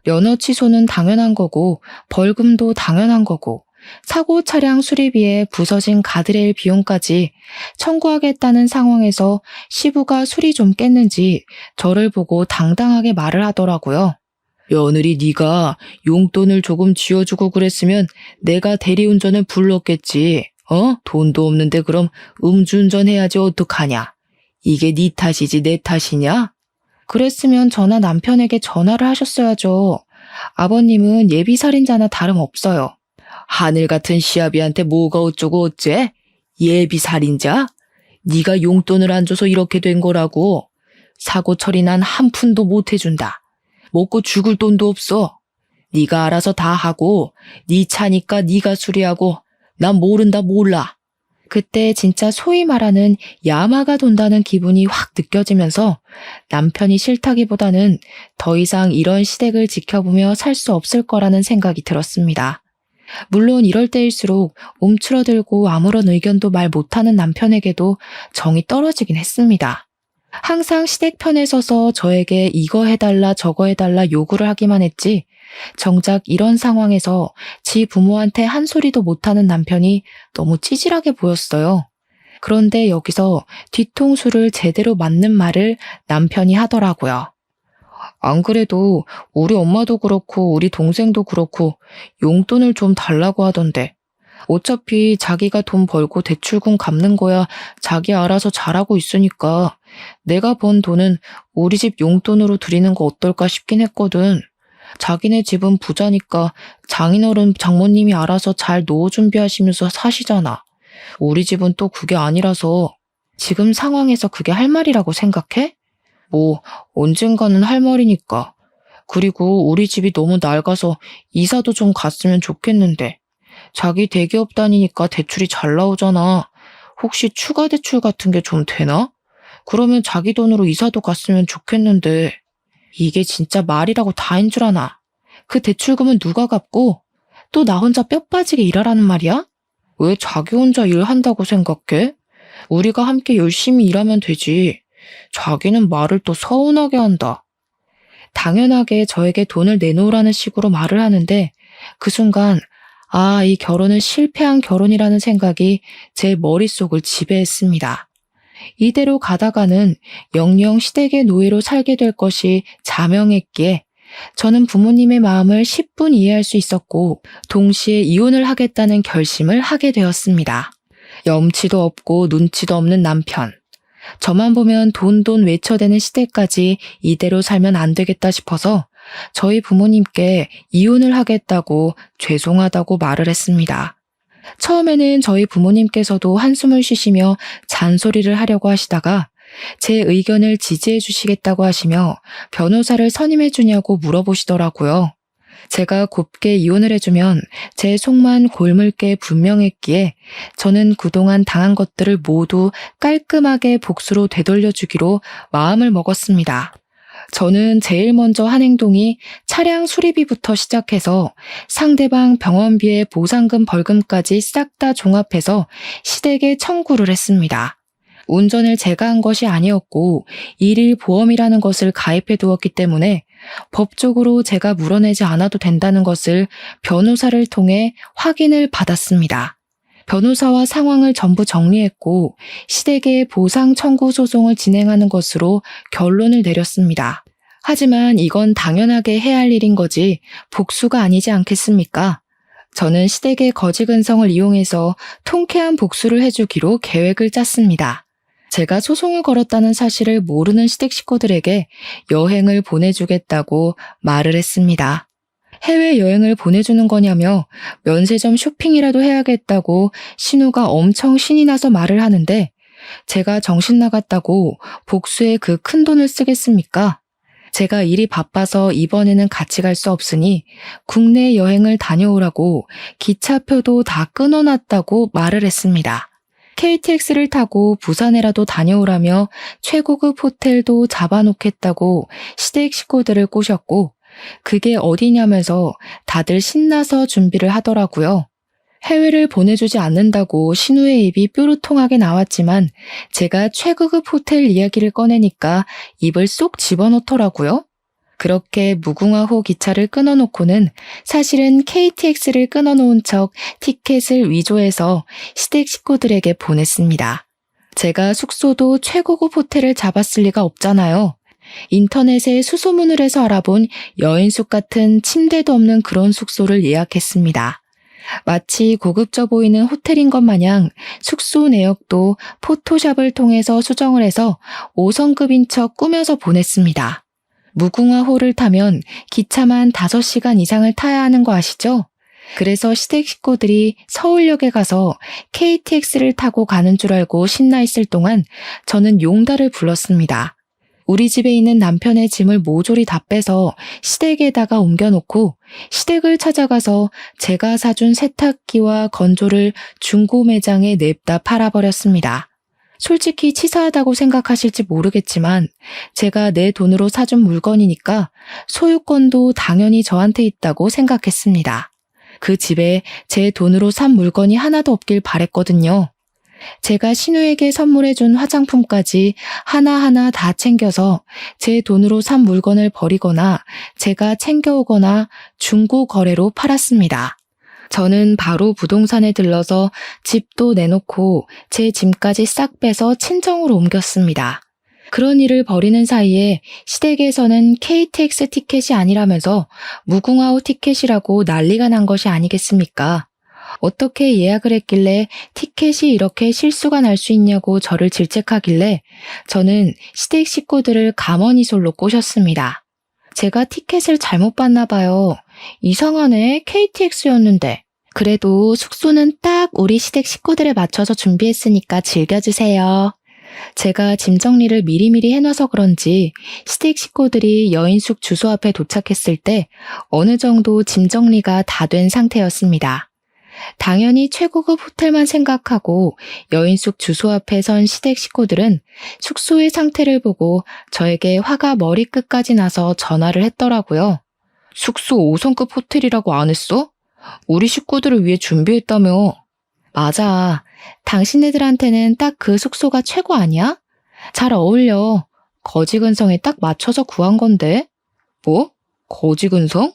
면허 취소는 당연한 거고 벌금도 당연한 거고 사고 차량 수리비에 부서진 가드레일 비용까지 청구하겠다는 상황에서 시부가 술이 좀 깼는지 저를 보고 당당하게 말을 하더라고요. 며느리 네가 용돈을 조금 쥐어주고 그랬으면 내가 대리운전을 불렀겠지. 돈도 없는데 그럼 음주운전 해야지 어떡하냐. 이게 네 탓이지 내 탓이냐? 그랬으면 저나 남편에게 전화를 하셨어야죠. 아버님은 예비살인자나 다름없어요. 하늘 같은 시아비한테 뭐가 어쩌고 어째? 예비살인자? 네가 용돈을 안 줘서 이렇게 된 거라고. 사고 처리 난 한 푼도 못 해준다. 먹고 죽을 돈도 없어. 네가 알아서 다 하고 네 차니까 네가 수리하고 난 모른다 몰라. 그때 진짜 소위 말하는 야마가 돈다는 기분이 확 느껴지면서 남편이 싫다기보다는 더 이상 이런 시댁을 지켜보며 살 수 없을 거라는 생각이 들었습니다. 물론 이럴 때일수록 움츠러들고 아무런 의견도 말 못하는 남편에게도 정이 떨어지긴 했습니다. 항상 시댁 편에 서서 저에게 이거 해달라 저거 해달라 요구를 하기만 했지 정작 이런 상황에서 지 부모한테 한 소리도 못하는 남편이 너무 찌질하게 보였어요. 그런데 여기서 뒤통수를 제대로 맞는 말을 남편이 하더라고요. 안 그래도 우리 엄마도 그렇고 우리 동생도 그렇고 용돈을 좀 달라고 하던데 어차피 자기가 돈 벌고 대출금 갚는 거야 자기 알아서 잘하고 있으니까 내가 번 돈은 우리 집 용돈으로 드리는 거 어떨까 싶긴 했거든. 자기네 집은 부자니까 장인어른 장모님이 알아서 잘 노후 준비하시면서 사시잖아. 우리 집은 또 그게 아니라서 지금 상황에서 그게 할 말이라고 생각해? 뭐 언젠가는 할 말이니까. 그리고 우리 집이 너무 낡아서 이사도 좀 갔으면 좋겠는데 자기 대기업 다니니까 대출이 잘 나오잖아. 혹시 추가 대출 같은 게 좀 되나? 그러면 자기 돈으로 이사도 갔으면 좋겠는데 이게 진짜 말이라고 다인 줄 아나. 그 대출금은 누가 갚고 또 나 혼자 뼈 빠지게 일하라는 말이야? 왜 자기 혼자 일한다고 생각해? 우리가 함께 열심히 일하면 되지. 자기는 말을 또 서운하게 한다. 당연하게 저에게 돈을 내놓으라는 식으로 말을 하는데 그 순간 이 결혼은 실패한 결혼이라는 생각이 제 머릿속을 지배했습니다. 이대로 가다가는 영영 시댁의 노예로 살게 될 것이 자명했기에 저는 부모님의 마음을 10분 이해할 수 있었고 동시에 이혼을 하겠다는 결심을 하게 되었습니다. 염치도 없고 눈치도 없는 남편. 저만 보면 돈 외쳐대는 시대까지 이대로 살면 안 되겠다 싶어서 저희 부모님께 이혼을 하겠다고 죄송하다고 말을 했습니다. 처음에는 저희 부모님께서도 한숨을 쉬시며 잔소리를 하려고 하시다가 제 의견을 지지해 주시겠다고 하시며 변호사를 선임해 주냐고 물어보시더라고요. 제가 곱게 이혼을 해주면 제 속만 골물 게 분명했기에 저는 그동안 당한 것들을 모두 깔끔하게 복수로 되돌려주기로 마음을 먹었습니다. 저는 제일 먼저 한 행동이 차량 수리비부터 시작해서 상대방 병원비에 보상금 벌금까지 싹 다 종합해서 시댁에 청구를 했습니다. 운전을 제가 한 것이 아니었고 일일 보험이라는 것을 가입해 두었기 때문에 법적으로 제가 물어내지 않아도 된다는 것을 변호사를 통해 확인을 받았습니다. 변호사와 상황을 전부 정리했고 시댁에 보상 청구 소송을 진행하는 것으로 결론을 내렸습니다. 하지만 이건 당연하게 해야 할 일인 거지 복수가 아니지 않겠습니까? 저는 시댁의 거지 근성을 이용해서 통쾌한 복수를 해주기로 계획을 짰습니다. 제가 소송을 걸었다는 사실을 모르는 시댁 식구들에게 여행을 보내주겠다고 말을 했습니다. 해외여행을 보내주는 거냐며 면세점 쇼핑이라도 해야겠다고 신우가 엄청 신이 나서 말을 하는데 제가 정신 나갔다고 복수에 그 큰 돈을 쓰겠습니까? 제가 일이 바빠서 이번에는 같이 갈 수 없으니 국내 여행을 다녀오라고 기차표도 다 끊어놨다고 말을 했습니다. KTX를 타고 부산에라도 다녀오라며 최고급 호텔도 잡아놓겠다고 시댁 식구들을 꼬셨고 그게 어디냐면서 다들 신나서 준비를 하더라고요. 해외를 보내주지 않는다고 신우의 입이 뾰루통하게 나왔지만 제가 최고급 호텔 이야기를 꺼내니까 입을 쏙 집어넣더라고요. 그렇게 무궁화호 기차를 끊어놓고는 사실은 KTX를 끊어놓은 척 티켓을 위조해서 시댁 식구들에게 보냈습니다. 제가 숙소도 최고급 호텔을 잡았을 리가 없잖아요. 인터넷에 수소문을 해서 알아본 여인숙 같은 침대도 없는 그런 숙소를 예약했습니다. 마치 고급져 보이는 호텔인 것 마냥 숙소 내역도 포토샵을 통해서 수정을 해서 5성급인 척 꾸며서 보냈습니다. 무궁화호를 타면 기차만 5시간 이상을 타야 하는 거 아시죠? 그래서 시댁 식구들이 서울역에 가서 KTX를 타고 가는 줄 알고 신나 있을 동안 저는 용달을 불렀습니다. 우리 집에 있는 남편의 짐을 모조리 다 빼서 시댁에다가 옮겨놓고 시댁을 찾아가서 제가 사준 세탁기와 건조를 중고 매장에 냅다 팔아버렸습니다. 솔직히 치사하다고 생각하실지 모르겠지만 제가 내 돈으로 사준 물건이니까 소유권도 당연히 저한테 있다고 생각했습니다. 그 집에 제 돈으로 산 물건이 하나도 없길 바랬거든요. 제가 신우에게 선물해준 화장품까지 하나하나 다 챙겨서 제 돈으로 산 물건을 버리거나 제가 챙겨오거나 중고 거래로 팔았습니다. 저는 바로 부동산에 들러서 집도 내놓고 제 짐까지 싹 빼서 친정으로 옮겼습니다. 그런 일을 벌이는 사이에 시댁에서는 KTX 티켓이 아니라면서 무궁화호 티켓이라고 난리가 난 것이 아니겠습니까? 어떻게 예약을 했길래 티켓이 이렇게 실수가 날 수 있냐고 저를 질책하길래 저는 시댁 식구들을 가머니솔로 꼬셨습니다. 제가 티켓을 잘못 봤나 봐요. 이상하네, KTX였는데. 그래도 숙소는 딱 우리 시댁 식구들에 맞춰서 준비했으니까 즐겨주세요. 제가 짐 정리를 미리미리 해놔서 그런지 시댁 식구들이 여인숙 주소 앞에 도착했을 때 어느 정도 짐 정리가 다 된 상태였습니다. 당연히 최고급 호텔만 생각하고 여인숙 주소 앞에 선 시댁 식구들은 숙소의 상태를 보고 저에게 화가 머리끝까지 나서 전화를 했더라고요. 숙소 5성급 호텔이라고 안 했어? 우리 식구들을 위해 준비했다며. 맞아. 당신네들한테는 딱 그 숙소가 최고 아니야? 잘 어울려. 거지 근성에 딱 맞춰서 구한 건데. 뭐? 거지 근성?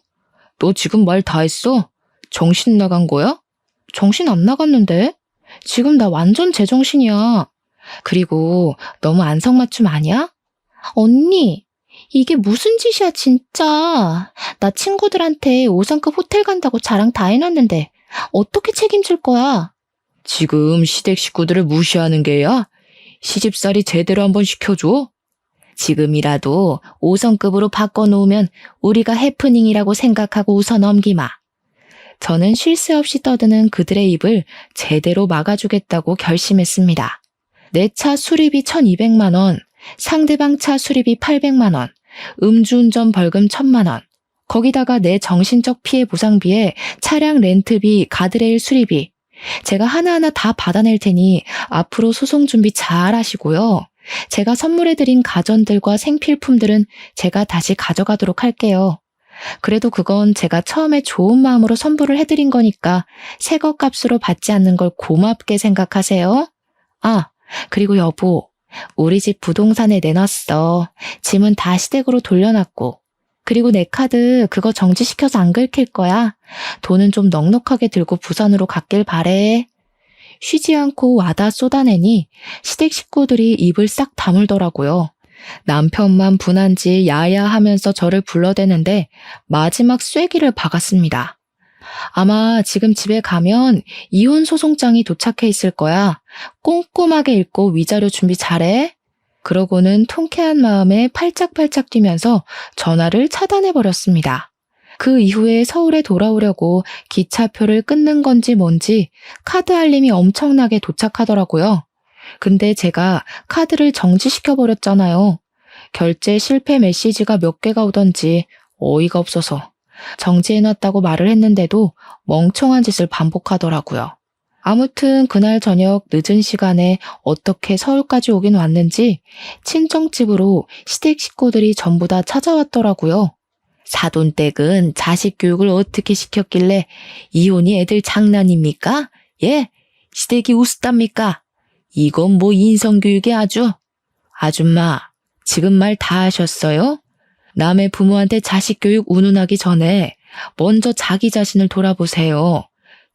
너 지금 말 다 했어? 정신 나간 거야? 정신 안 나갔는데? 지금 나 완전 제정신이야. 그리고 너무 안성맞춤 아니야? 언니, 이게 무슨 짓이야, 진짜. 나 친구들한테 5성급 호텔 간다고 자랑 다 해놨는데 어떻게 책임질 거야? 지금 시댁 식구들을 무시하는 게야? 시집살이 제대로 한번 시켜줘. 지금이라도 5성급으로 바꿔놓으면 우리가 해프닝이라고 생각하고 웃어 넘기마. 저는 쉴 새 없이 떠드는 그들의 입을 제대로 막아주겠다고 결심했습니다. 내 차 수리비 1,200만 원, 상대방 차 수리비 800만 원, 음주운전 벌금 1,000만 원, 거기다가 내 정신적 피해 보상비에 차량 렌트비, 가드레일 수리비, 제가 하나하나 다 받아낼 테니 앞으로 소송 준비 잘 하시고요. 제가 선물해드린 가전들과 생필품들은 제가 다시 가져가도록 할게요. 그래도 그건 제가 처음에 좋은 마음으로 선물을 해드린 거니까 새거 값으로 받지 않는 걸 고맙게 생각하세요. 아, 그리고 여보, 우리 집 부동산에 내놨어. 짐은 다 시댁으로 돌려놨고. 그리고 내 카드 그거 정지시켜서 안 긁힐 거야. 돈은 좀 넉넉하게 들고 부산으로 갔길 바래. 쉬지 않고 와다 쏟아내니 시댁 식구들이 입을 싹 다물더라고요. 남편만 분한지 야야 하면서 저를 불러대는데 마지막 쐐기를 박았습니다. 아마 지금 집에 가면 이혼 소송장이 도착해 있을 거야. 꼼꼼하게 읽고 위자료 준비 잘해. 그러고는 통쾌한 마음에 팔짝팔짝 뛰면서 전화를 차단해버렸습니다. 그 이후에 서울에 돌아오려고 기차표를 끊는 건지 뭔지 카드 알림이 엄청나게 도착하더라고요. 근데 제가 카드를 정지시켜버렸잖아요. 결제 실패 메시지가 몇 개가 오던지 어이가 없어서 정지해놨다고 말을 했는데도 멍청한 짓을 반복하더라고요. 아무튼 그날 저녁 늦은 시간에 어떻게 서울까지 오긴 왔는지 친정집으로 시댁 식구들이 전부 다 찾아왔더라고요. 사돈댁은 자식 교육을 어떻게 시켰길래 이혼이 애들 장난입니까? 예? 시댁이 우습답니까? 이건 뭐 인성교육이 아주. 아줌마, 지금 말 다 하셨어요? 남의 부모한테 자식 교육 운운하기 전에 먼저 자기 자신을 돌아보세요.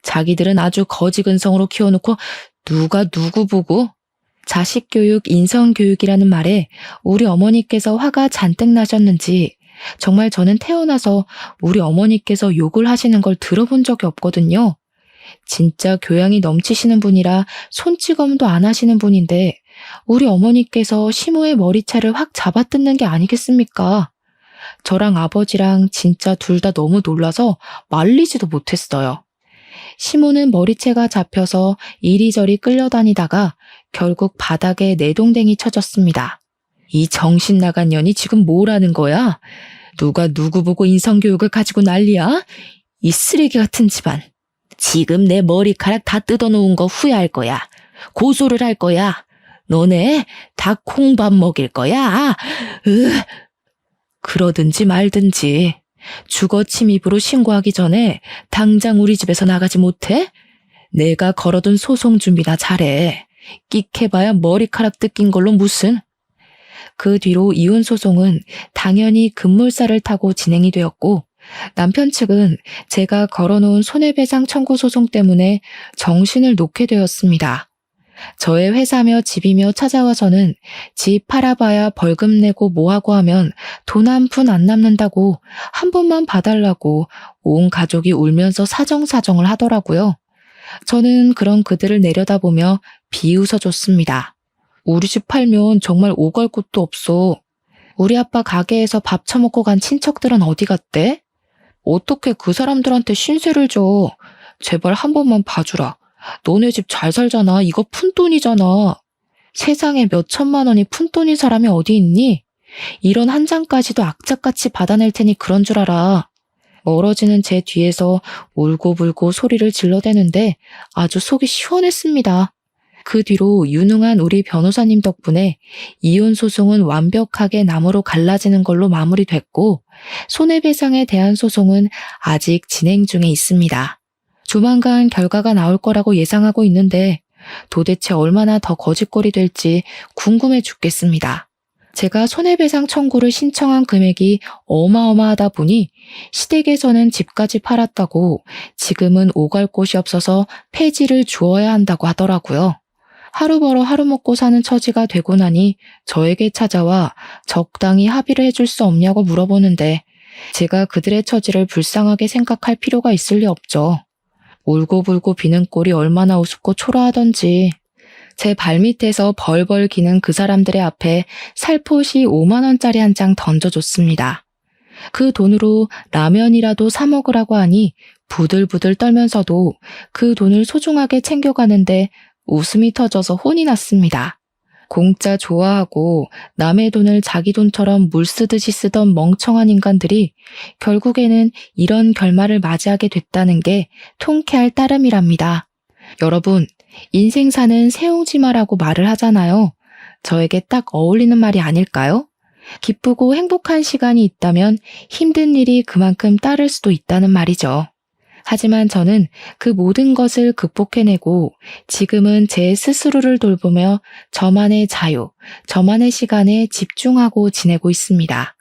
자기들은 아주 거지근성으로 키워놓고 누가 누구 보고? 자식 교육, 인성 교육이라는 말에 우리 어머니께서 화가 잔뜩 나셨는지 정말 저는 태어나서 우리 어머니께서 욕을 하시는 걸 들어본 적이 없거든요. 진짜 교양이 넘치시는 분이라 손찌검도 안 하시는 분인데 우리 어머니께서 시모의 머리채를 확 잡아뜯는 게 아니겠습니까? 저랑 아버지랑 진짜 둘 다 너무 놀라서 말리지도 못했어요. 시모는 머리채가 잡혀서 이리저리 끌려다니다가 결국 바닥에 내동댕이 쳐졌습니다. 이 정신 나간 년이 지금 뭘 하는 거야? 누가 누구 보고 인성교육을 가지고 난리야? 이 쓰레기 같은 집안. 지금 내 머리카락 다 뜯어놓은 거 후회할 거야. 고소를 할 거야. 너네 다 콩밥 먹일 거야. 그러든지 말든지. 주거 침입으로 신고하기 전에 당장 우리 집에서 나가지 못해? 내가 걸어둔 소송 준비나 잘해. 끽해봐야 머리카락 뜯긴 걸로 무슨. 그 뒤로 이혼 소송은 당연히 급물살을 타고 진행이 되었고 남편 측은 제가 걸어놓은 손해배상 청구 소송 때문에 정신을 놓게 되었습니다. 저의 회사며 집이며 찾아와서는 집 팔아봐야 벌금 내고 뭐하고 하면 돈 한 푼 안 남는다고 한 번만 봐달라고 온 가족이 울면서 사정사정을 하더라고요. 저는 그런 그들을 내려다보며 비웃어줬습니다. 우리 집 팔면 정말 오갈 곳도 없어. 우리 아빠 가게에서 밥 처먹고 간 친척들은 어디 갔대? 어떻게 그 사람들한테 신세를 져. 제발 한 번만 봐주라. 너네 집 잘 살잖아. 이거 푼돈이잖아. 세상에 몇 천만 원이 푼돈인 사람이 어디 있니? 이런 한 장까지도 악착같이 받아낼 테니 그런 줄 알아. 멀어지는 제 뒤에서 울고불고 소리를 질러대는데 아주 속이 시원했습니다. 그 뒤로 유능한 우리 변호사님 덕분에 이혼 소송은 완벽하게 나무로 갈라지는 걸로 마무리됐고 손해배상에 대한 소송은 아직 진행 중에 있습니다. 조만간 결과가 나올 거라고 예상하고 있는데 도대체 얼마나 더 거짓골이 될지 궁금해 죽겠습니다. 제가 손해배상 청구를 신청한 금액이 어마어마하다 보니 시댁에서는 집까지 팔았다고 지금은 오갈 곳이 없어서 폐지를 주어야 한다고 하더라고요. 하루 벌어 하루 먹고 사는 처지가 되고 나니 저에게 찾아와 적당히 합의를 해줄 수 없냐고 물어보는데 제가 그들의 처지를 불쌍하게 생각할 필요가 있을 리 없죠. 울고불고 비는 꼴이 얼마나 우습고 초라하던지 제 발밑에서 벌벌 기는 그 사람들의 앞에 살포시 5만 원짜리 한 장 던져줬습니다. 그 돈으로 라면이라도 사 먹으라고 하니 부들부들 떨면서도 그 돈을 소중하게 챙겨가는데 웃음이 터져서 혼이 났습니다. 공짜 좋아하고 남의 돈을 자기 돈처럼 물 쓰듯이 쓰던 멍청한 인간들이 결국에는 이런 결말을 맞이하게 됐다는 게 통쾌할 따름이랍니다. 여러분, 인생사는 새옹지마라고 말을 하잖아요. 저에게 딱 어울리는 말이 아닐까요? 기쁘고 행복한 시간이 있다면 힘든 일이 그만큼 따를 수도 있다는 말이죠. 하지만 저는 그 모든 것을 극복해내고 지금은 제 스스로를 돌보며 저만의 자유, 저만의 시간에 집중하고 지내고 있습니다.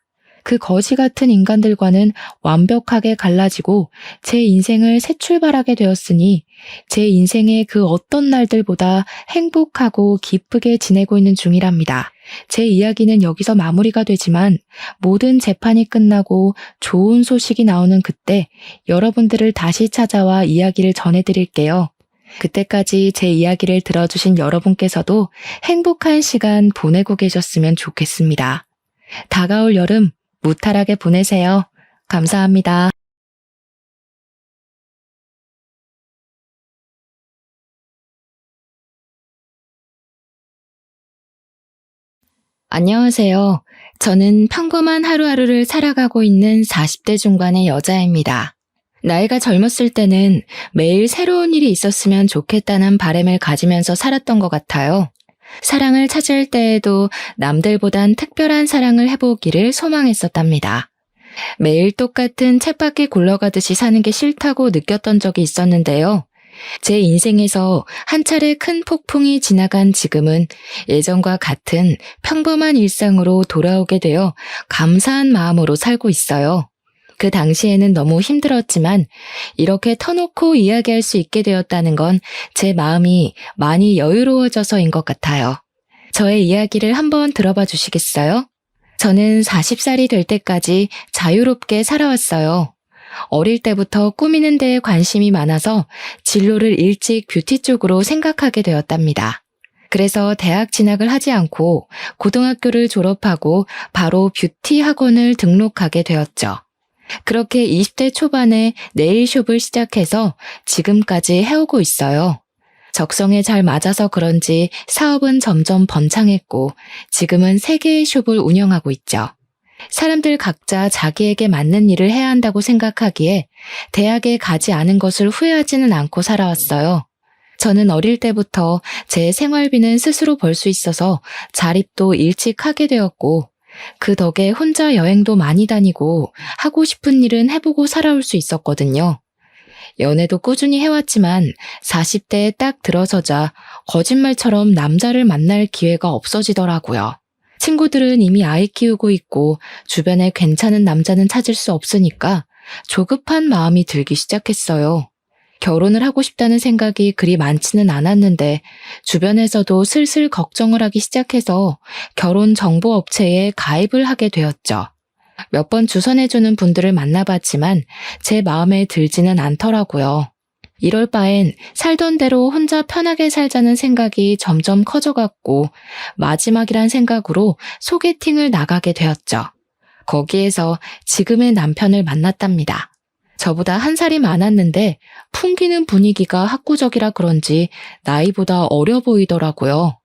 그 거지 같은 인간들과는 완벽하게 갈라지고 제 인생을 새 출발하게 되었으니 제 인생의 그 어떤 날들보다 행복하고 기쁘게 지내고 있는 중이랍니다. 제 이야기는 여기서 마무리가 되지만 모든 재판이 끝나고 좋은 소식이 나오는 그때 여러분들을 다시 찾아와 이야기를 전해드릴게요. 그때까지 제 이야기를 들어주신 여러분께서도 행복한 시간 보내고 계셨으면 좋겠습니다. 다가올 여름 무탈하게 보내세요. 감사합니다. 안녕하세요. 저는 평범한 하루하루를 살아가고 있는 40대 중반의 여자입니다. 나이가 젊었을 때는 매일 새로운 일이 있었으면 좋겠다는 바람을 가지면서 살았던 것 같아요. 사랑을 찾을 때에도 남들보단 특별한 사랑을 해보기를 소망했었답니다. 매일 똑같은 쳇바퀴 굴러가듯이 사는 게 싫다고 느꼈던 적이 있었는데요. 제 인생에서 한 차례 큰 폭풍이 지나간 지금은 예전과 같은 평범한 일상으로 돌아오게 되어 감사한 마음으로 살고 있어요. 그 당시에는 너무 힘들었지만 이렇게 터놓고 이야기할 수 있게 되었다는 건 제 마음이 많이 여유로워져서인 것 같아요. 저의 이야기를 한번 들어봐 주시겠어요? 저는 40살이 될 때까지 자유롭게 살아왔어요. 어릴 때부터 꾸미는 데에 관심이 많아서 진로를 일찍 뷰티 쪽으로 생각하게 되었답니다. 그래서 대학 진학을 하지 않고 고등학교를 졸업하고 바로 뷰티 학원을 등록하게 되었죠. 그렇게 20대 초반에 네일숍을 시작해서 지금까지 해오고 있어요. 적성에 잘 맞아서 그런지 사업은 점점 번창했고 지금은 3개의 숍을 운영하고 있죠. 사람들 각자 자기에게 맞는 일을 해야 한다고 생각하기에 대학에 가지 않은 것을 후회하지는 않고 살아왔어요. 저는 어릴 때부터 제 생활비는 스스로 벌 수 있어서 자립도 일찍 하게 되었고 그 덕에 혼자 여행도 많이 다니고 하고 싶은 일은 해보고 살아올 수 있었거든요. 연애도 꾸준히 해왔지만 40대에 딱 들어서자 거짓말처럼 남자를 만날 기회가 없어지더라고요. 친구들은 이미 아이 키우고 있고 주변에 괜찮은 남자는 찾을 수 없으니까 조급한 마음이 들기 시작했어요. 결혼을 하고 싶다는 생각이 그리 많지는 않았는데 주변에서도 슬슬 걱정을 하기 시작해서 결혼 정보 업체에 가입을 하게 되었죠. 몇 번 주선해주는 분들을 만나봤지만 제 마음에 들지는 않더라고요. 이럴 바엔 살던 대로 혼자 편하게 살자는 생각이 점점 커져갔고 마지막이란 생각으로 소개팅을 나가게 되었죠. 거기에서 지금의 남편을 만났답니다. 저보다 1살이 많았는데 풍기는 분위기가 학구적이라 그런지 나이보다 어려 보이더라고요.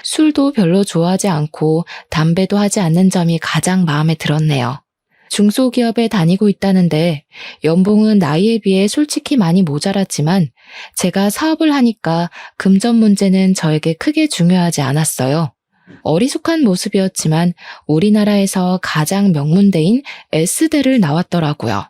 술도 별로 좋아하지 않고 담배도 하지 않는 점이 가장 마음에 들었네요. 중소기업에 다니고 있다는데 연봉은 나이에 비해 솔직히 많이 모자랐지만 제가 사업을 하니까 금전 문제는 저에게 크게 중요하지 않았어요. 어리숙한 모습이었지만 우리나라에서 가장 명문대인 S대를 나왔더라고요.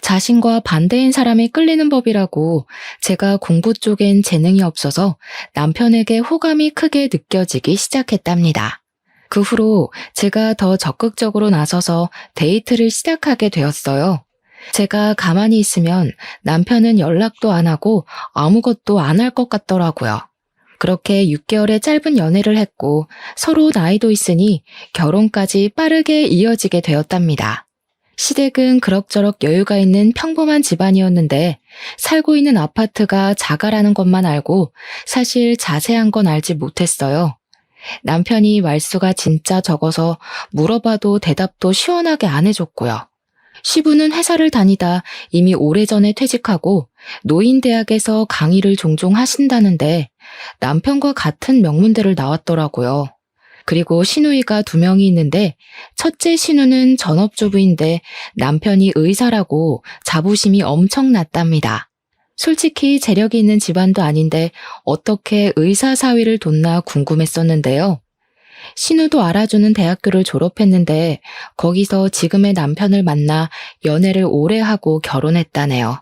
자신과 반대인 사람이 끌리는 법이라고 제가 공부 쪽엔 재능이 없어서 남편에게 호감이 크게 느껴지기 시작했답니다. 그 후로 제가 더 적극적으로 나서서 데이트를 시작하게 되었어요. 제가 가만히 있으면 남편은 연락도 안 하고 아무것도 안 할 것 같더라고요. 그렇게 6개월의 짧은 연애를 했고 서로 나이도 있으니 결혼까지 빠르게 이어지게 되었답니다. 시댁은 그럭저럭 여유가 있는 평범한 집안이었는데 살고 있는 아파트가 자가라는 것만 알고 사실 자세한 건 알지 못했어요. 남편이 말수가 진짜 적어서 물어봐도 대답도 시원하게 안 해줬고요. 시부는 회사를 다니다 이미 오래전에 퇴직하고 노인대학에서 강의를 종종 하신다는데 남편과 같은 명문대를 나왔더라고요. 그리고 시누이가 2명이 있는데 첫째 시누는 전업주부인데 남편이 의사라고 자부심이 엄청 났답니다. 솔직히 재력이 있는 집안도 아닌데 어떻게 의사 사위를 뒀나 궁금했었는데요. 신우도 알아주는 대학교를 졸업했는데 거기서 지금의 남편을 만나 연애를 오래 하고 결혼했다네요.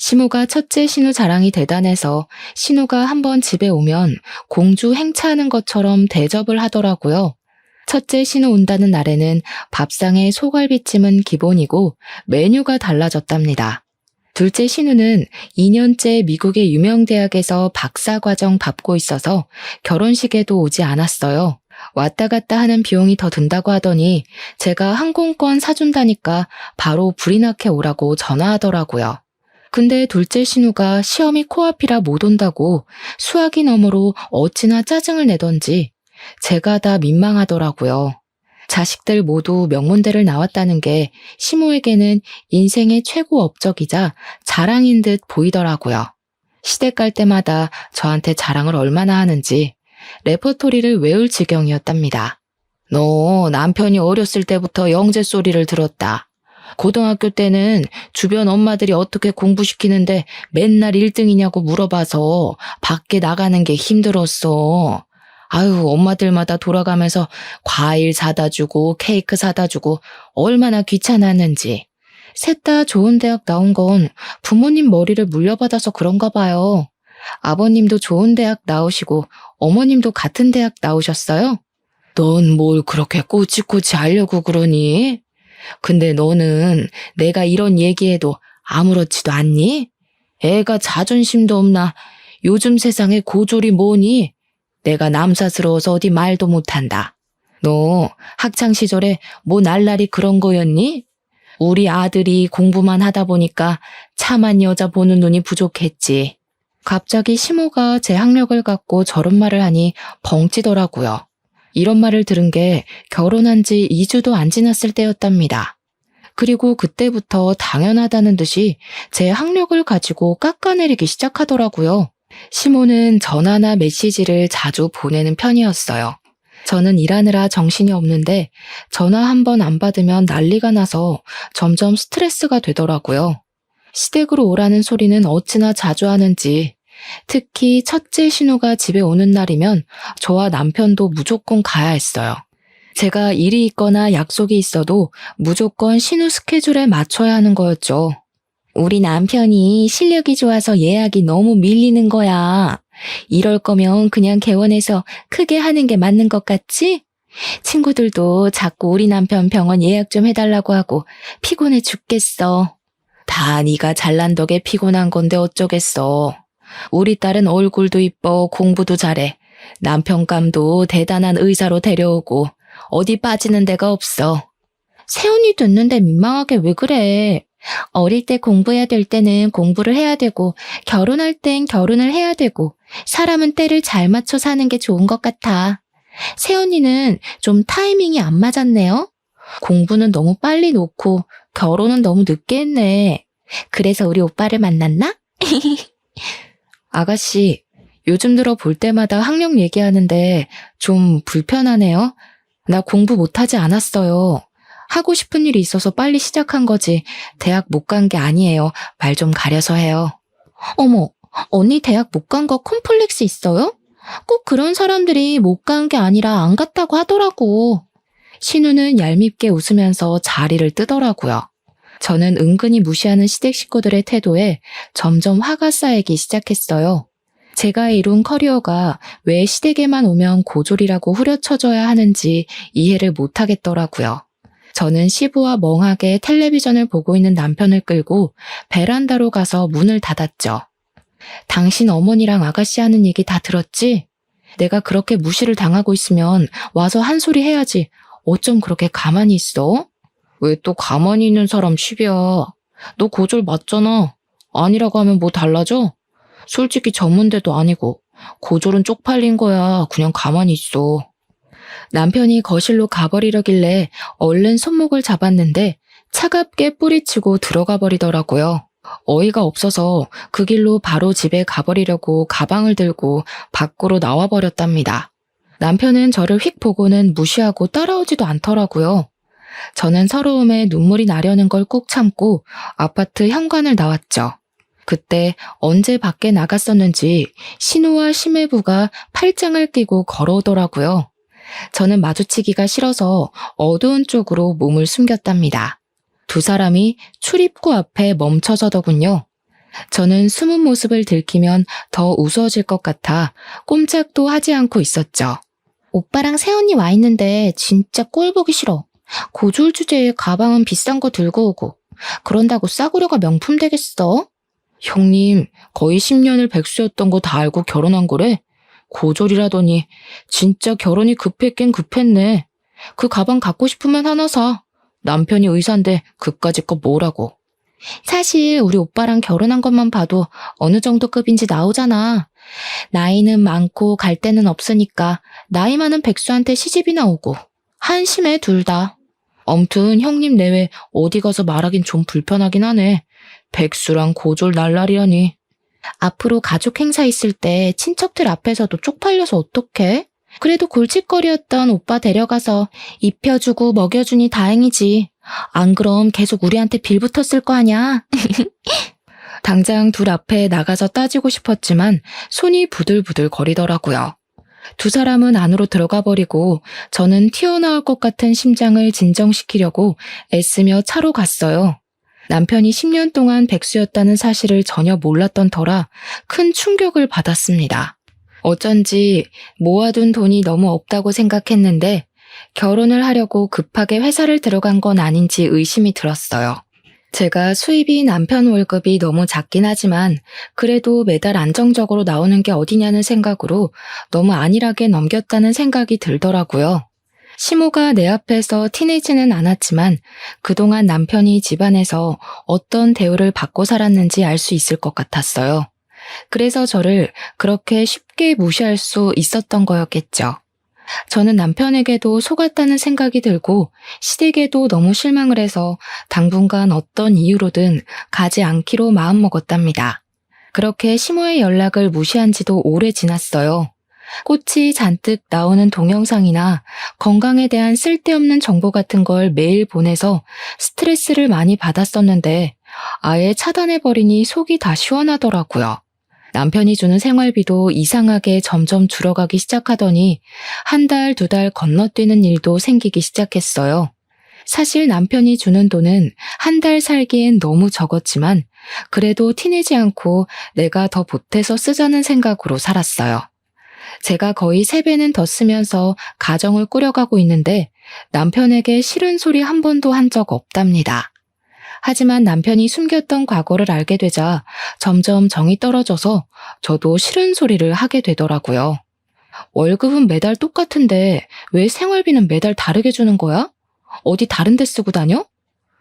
시모가 첫째 신우 자랑이 대단해서 신우가 한번 집에 오면 공주 행차하는 것처럼 대접을 하더라고요. 첫째 신우 온다는 날에는 밥상에 소갈비찜은 기본이고 메뉴가 달라졌답니다. 둘째 신우는 2년째 미국의 유명 대학에서 박사과정 밟고 있어서 결혼식에도 오지 않았어요. 왔다 갔다 하는 비용이 더 든다고 하더니 제가 항공권 사준다니까 바로 불이 나게 오라고 전화하더라고요. 근데 둘째 신우가 시험이 코앞이라 못 온다고 수학이 너머로 어찌나 짜증을 내던지 제가 다 민망하더라고요. 자식들 모두 명문대를 나왔다는 게 시모에게는 인생의 최고 업적이자 자랑인 듯 보이더라고요. 시댁 갈 때마다 저한테 자랑을 얼마나 하는지 레퍼토리를 외울 지경이었답니다. 너 남편이 어렸을 때부터 영재 소리를 들었다. 고등학교 때는 주변 엄마들이 어떻게 공부시키는데 맨날 1등이냐고 물어봐서 밖에 나가는 게 힘들었어. 아유, 엄마들마다 돌아가면서 과일 사다 주고 케이크 사다 주고 얼마나 귀찮았는지. 셋 다 좋은 대학 나온 건 부모님 머리를 물려받아서 그런가 봐요. 아버님도 좋은 대학 나오시고 어머님도 같은 대학 나오셨어요? 넌 뭘 그렇게 꼬치꼬치 하려고 그러니? 근데 너는 내가 이런 얘기해도 아무렇지도 않니? 애가 자존심도 없나? 요즘 세상에 고졸이 뭐니? 내가 남사스러워서 어디 말도 못한다. 너 학창시절에 뭐 날라리 그런 거였니? 우리 아들이 공부만 하다 보니까 참한 여자 보는 눈이 부족했지. 갑자기 시모가 제 학력을 갖고 저런 말을 하니 벙찌더라고요. 이런 말을 들은 게 결혼한 지 2주도 안 지났을 때였답니다. 그리고 그때부터 당연하다는 듯이 제 학력을 가지고 깎아내리기 시작하더라고요. 시모는 전화나 메시지를 자주 보내는 편이었어요. 저는 일하느라 정신이 없는데 전화 한 번 안 받으면 난리가 나서 점점 스트레스가 되더라고요. 시댁으로 오라는 소리는 어찌나 자주 하는지, 특히 첫째 신우가 집에 오는 날이면 저와 남편도 무조건 가야 했어요. 제가 일이 있거나 약속이 있어도 무조건 신우 스케줄에 맞춰야 하는 거였죠. 우리 남편이 실력이 좋아서 예약이 너무 밀리는 거야. 이럴 거면 그냥 개원해서 크게 하는 게 맞는 것 같지? 친구들도 자꾸 우리 남편 병원 예약 좀 해달라고 하고 피곤해 죽겠어. 다 네가 잘난 덕에 피곤한 건데 어쩌겠어. 우리 딸은 얼굴도 이뻐 공부도 잘해. 남편감도 대단한 의사로 데려오고 어디 빠지는 데가 없어. 새언니 됐는데 민망하게 왜 그래? 어릴 때 공부해야 될 때는 공부를 해야 되고 결혼할 땐 결혼을 해야 되고 사람은 때를 잘 맞춰 사는 게 좋은 것 같아. 새언니는 좀 타이밍이 안 맞았네요. 공부는 너무 빨리 놓고 결혼은 너무 늦게 했네. 그래서 우리 오빠를 만났나? 아가씨, 요즘 들어 볼 때마다 학력 얘기하는데 좀 불편하네요. 나 공부 못하지 않았어요. 하고 싶은 일이 있어서 빨리 시작한 거지 대학 못 간 게 아니에요. 말 좀 가려서 해요. 어머, 언니 대학 못 간 거 콤플렉스 있어요? 꼭 그런 사람들이 못 간 게 아니라 안 갔다고 하더라고. 신우는 얄밉게 웃으면서 자리를 뜨더라고요. 저는 은근히 무시하는 시댁 식구들의 태도에 점점 화가 쌓이기 시작했어요. 제가 이룬 커리어가 왜 시댁에만 오면 고졸이라고 후려쳐줘야 하는지 이해를 못하겠더라고요. 저는 시부와 멍하게 텔레비전을 보고 있는 남편을 끌고 베란다로 가서 문을 닫았죠. 당신 어머니랑 아가씨 하는 얘기 다 들었지? 내가 그렇게 무시를 당하고 있으면 와서 한 소리 해야지. 어쩜 그렇게 가만히 있어? 왜 또 가만히 있는 사람 취비야? 너 고졸 맞잖아. 아니라고 하면 뭐 달라져? 솔직히 전문대도 아니고 고졸은 쪽팔린 거야. 그냥 가만히 있어. 남편이 거실로 가버리려길래 얼른 손목을 잡았는데 차갑게 뿌리치고 들어가 버리더라고요. 어이가 없어서 그 길로 바로 집에 가버리려고 가방을 들고 밖으로 나와버렸답니다. 남편은 저를 휙 보고는 무시하고 따라오지도 않더라고요. 저는 서러움에 눈물이 나려는 걸 꾹 참고 아파트 현관을 나왔죠. 그때 언제 밖에 나갔었는지 신우와 심해부가 팔짱을 끼고 걸어오더라고요. 저는 마주치기가 싫어서 어두운 쪽으로 몸을 숨겼답니다. 두 사람이 출입구 앞에 멈춰서더군요. 저는 숨은 모습을 들키면 더 우스워질 것 같아 꼼짝도 하지 않고 있었죠. 오빠랑 새언니 와 있는데 진짜 꼴 보기 싫어. 고졸 주제에 가방은 비싼 거 들고 오고 그런다고 싸구려가 명품 되겠어? 형님, 거의 10년을 백수였던 거 다 알고 결혼한 거래? 고졸이라더니 진짜 결혼이 급했긴 급했네. 그 가방 갖고 싶으면 하나 사. 남편이 의사인데 그까짓 거 뭐라고. 사실 우리 오빠랑 결혼한 것만 봐도 어느 정도 급인지 나오잖아. 나이는 많고 갈 데는 없으니까 나이 많은 백수한테 시집이나 오고 한심해 둘 다. 엄튼 형님 내외 어디 가서 말하긴 좀 불편하긴 하네. 백수랑 고졸 날라리라니. 앞으로 가족 행사 있을 때 친척들 앞에서도 쪽팔려서 어떡해? 그래도 골칫거리였던 오빠 데려가서 입혀주고 먹여주니 다행이지. 안 그럼 계속 우리한테 빌붙었을 거 아냐? 당장 둘 앞에 나가서 따지고 싶었지만 손이 부들부들 거리더라고요. 두 사람은 안으로 들어가 버리고 저는 튀어나올 것 같은 심장을 진정시키려고 애쓰며 차로 갔어요. 남편이 10년 동안 백수였다는 사실을 전혀 몰랐던 터라 큰 충격을 받았습니다. 어쩐지 모아둔 돈이 너무 없다고 생각했는데 결혼을 하려고 급하게 회사를 들어간 건 아닌지 의심이 들었어요. 제가 수입이 남편 월급이 너무 작긴 하지만 그래도 매달 안정적으로 나오는 게 어디냐는 생각으로 너무 안일하게 넘겼다는 생각이 들더라고요. 시모가 내 앞에서 티내지는 않았지만 그동안 남편이 집안에서 어떤 대우를 받고 살았는지 알 수 있을 것 같았어요. 그래서 저를 그렇게 쉽게 무시할 수 있었던 거였겠죠. 저는 남편에게도 속았다는 생각이 들고 시댁에도 너무 실망을 해서 당분간 어떤 이유로든 가지 않기로 마음먹었답니다. 그렇게 시모의 연락을 무시한 지도 오래 지났어요. 꽃이 잔뜩 나오는 동영상이나 건강에 대한 쓸데없는 정보 같은 걸 매일 보내서 스트레스를 많이 받았었는데 아예 차단해버리니 속이 다 시원하더라고요. 남편이 주는 생활비도 이상하게 점점 줄어가기 시작하더니 한 달, 두 달 건너뛰는 일도 생기기 시작했어요. 사실 남편이 주는 돈은 한 달 살기엔 너무 적었지만 그래도 티내지 않고 내가 더 보태서 쓰자는 생각으로 살았어요. 제가 거의 3배는 더 쓰면서 가정을 꾸려가고 있는데 남편에게 싫은 소리 한 번도 한 적 없답니다. 하지만 남편이 숨겼던 과거를 알게 되자 점점 정이 떨어져서 저도 싫은 소리를 하게 되더라고요. 월급은 매달 똑같은데 왜 생활비는 매달 다르게 주는 거야? 어디 다른 데 쓰고 다녀?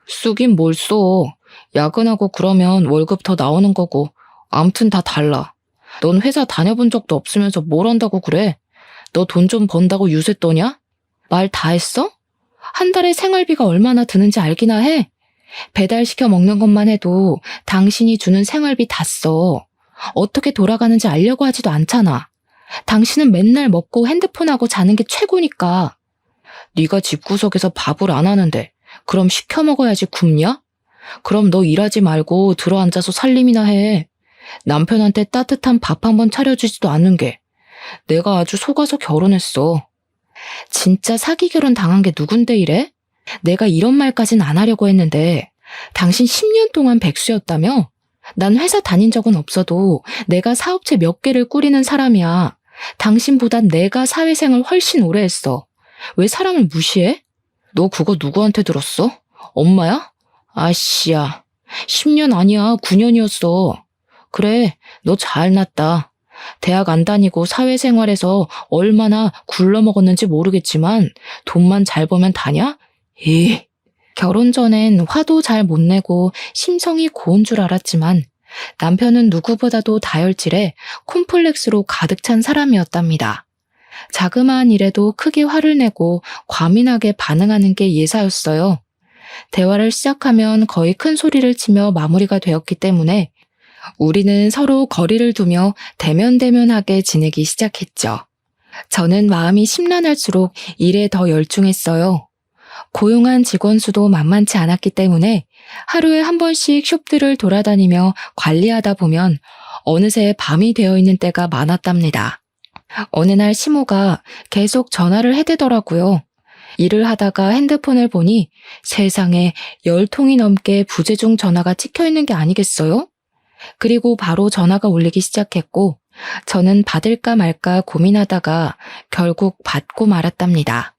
쓰긴 뭘 써. 야근하고 그러면 월급 더 나오는 거고 암튼 다 달라. 넌 회사 다녀본 적도 없으면서 뭘 한다고 그래? 너 돈 좀 번다고 유세 떠냐? 말 다 했어? 한 달에 생활비가 얼마나 드는지 알기나 해? 배달시켜 먹는 것만 해도 당신이 주는 생활비 다 써. 어떻게 돌아가는지 알려고 하지도 않잖아. 당신은 맨날 먹고 핸드폰하고 자는 게 최고니까. 네가 집구석에서 밥을 안 하는데 그럼 시켜 먹어야지 굶냐? 그럼 너 일하지 말고 들어앉아서 살림이나 해. 남편한테 따뜻한 밥 한 번 차려주지도 않는 게 내가 아주 속아서 결혼했어. 진짜 사기 결혼 당한 게 누군데 이래? 내가 이런 말까진 안 하려고 했는데 당신 10년 동안 백수였다며? 난 회사 다닌 적은 없어도 내가 사업체 몇 개를 꾸리는 사람이야. 당신보단 내가 사회생활 훨씬 오래 했어. 왜 사람을 무시해? 너 그거 누구한테 들었어? 엄마야? 아씨야. 10년 아니야. 9년이었어. 그래, 너 잘났다. 대학 안 다니고 사회생활에서 얼마나 굴러먹었는지 모르겠지만 돈만 잘 벌면 다냐? 결혼 전엔 화도 잘 못 내고 심성이 고운 줄 알았지만 남편은 누구보다도 다혈질에 콤플렉스로 가득 찬 사람이었답니다. 자그마한 일에도 크게 화를 내고 과민하게 반응하는 게 예사였어요. 대화를 시작하면 거의 큰 소리를 치며 마무리가 되었기 때문에 우리는 서로 거리를 두며 대면대면하게 지내기 시작했죠. 저는 마음이 심란할수록 일에 더 열중했어요. 고용한 직원 수도 만만치 않았기 때문에 하루에 한 번씩 숍들을 돌아다니며 관리하다 보면 어느새 밤이 되어 있는 때가 많았답니다. 어느 날 시모가 계속 전화를 해대더라고요. 일을 하다가 핸드폰을 보니 세상에 10통이 넘게 부재중 전화가 찍혀 있는 게 아니겠어요? 그리고 바로 전화가 울리기 시작했고 저는 받을까 말까 고민하다가 결국 받고 말았답니다.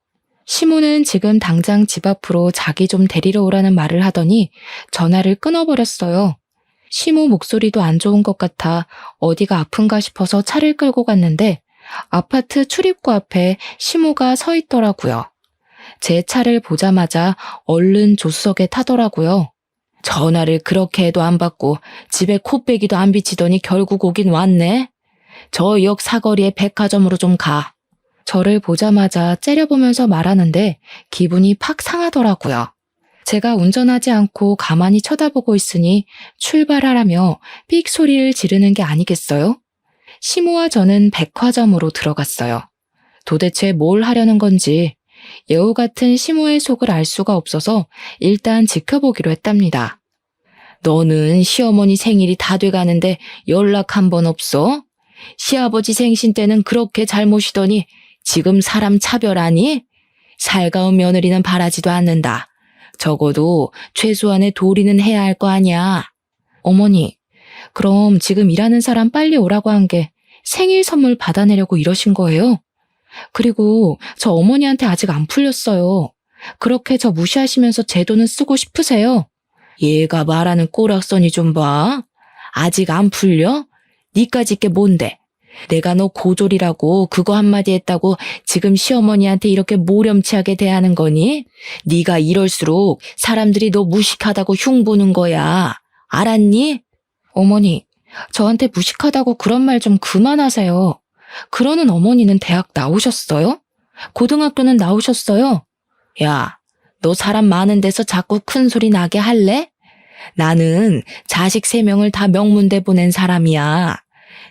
시모는 지금 당장 집 앞으로 자기 좀 데리러 오라는 말을 하더니 전화를 끊어버렸어요. 시모 목소리도 안 좋은 것 같아 어디가 아픈가 싶어서 차를 끌고 갔는데 아파트 출입구 앞에 시모가 서 있더라고요. 제 차를 보자마자 얼른 조수석에 타더라고요. 전화를 그렇게 해도 안 받고 집에 코빼기도 안 비치더니 결국 오긴 왔네. 저 역 사거리에 백화점으로 좀 가. 저를 보자마자 째려보면서 말하는데 기분이 팍 상하더라고요. 제가 운전하지 않고 가만히 쳐다보고 있으니 출발하라며 삑 소리를 지르는 게 아니겠어요? 시모와 저는 백화점으로 들어갔어요. 도대체 뭘 하려는 건지 여우 같은 시모의 속을 알 수가 없어서 일단 지켜보기로 했답니다. 너는 시어머니 생일이 다 돼가는데 연락 한 번 없어? 시아버지 생신 때는 그렇게 잘 모시더니 지금 사람 차별하니? 살가운 며느리는 바라지도 않는다. 적어도 최소한의 도리는 해야 할 거 아니야. 어머니, 그럼 지금 일하는 사람 빨리 오라고 한 게 생일 선물 받아내려고 이러신 거예요? 그리고 저 어머니한테 아직 안 풀렸어요. 그렇게 저 무시하시면서 제 돈은 쓰고 싶으세요? 얘가 말하는 꼬락서니 좀 봐. 아직 안 풀려? 니까짓 게 뭔데? 내가 너 고졸이라고 그거 한마디 했다고 지금 시어머니한테 이렇게 모렴치하게 대하는 거니? 네가 이럴수록 사람들이 너 무식하다고 흉보는 거야. 알았니? 어머니, 저한테 무식하다고 그런 말 좀 그만하세요. 그러는 어머니는 대학 나오셨어요? 고등학교는 나오셨어요? 야, 너 사람 많은 데서 자꾸 큰 소리 나게 할래? 나는 자식 3명을 다 명문대 보낸 사람이야.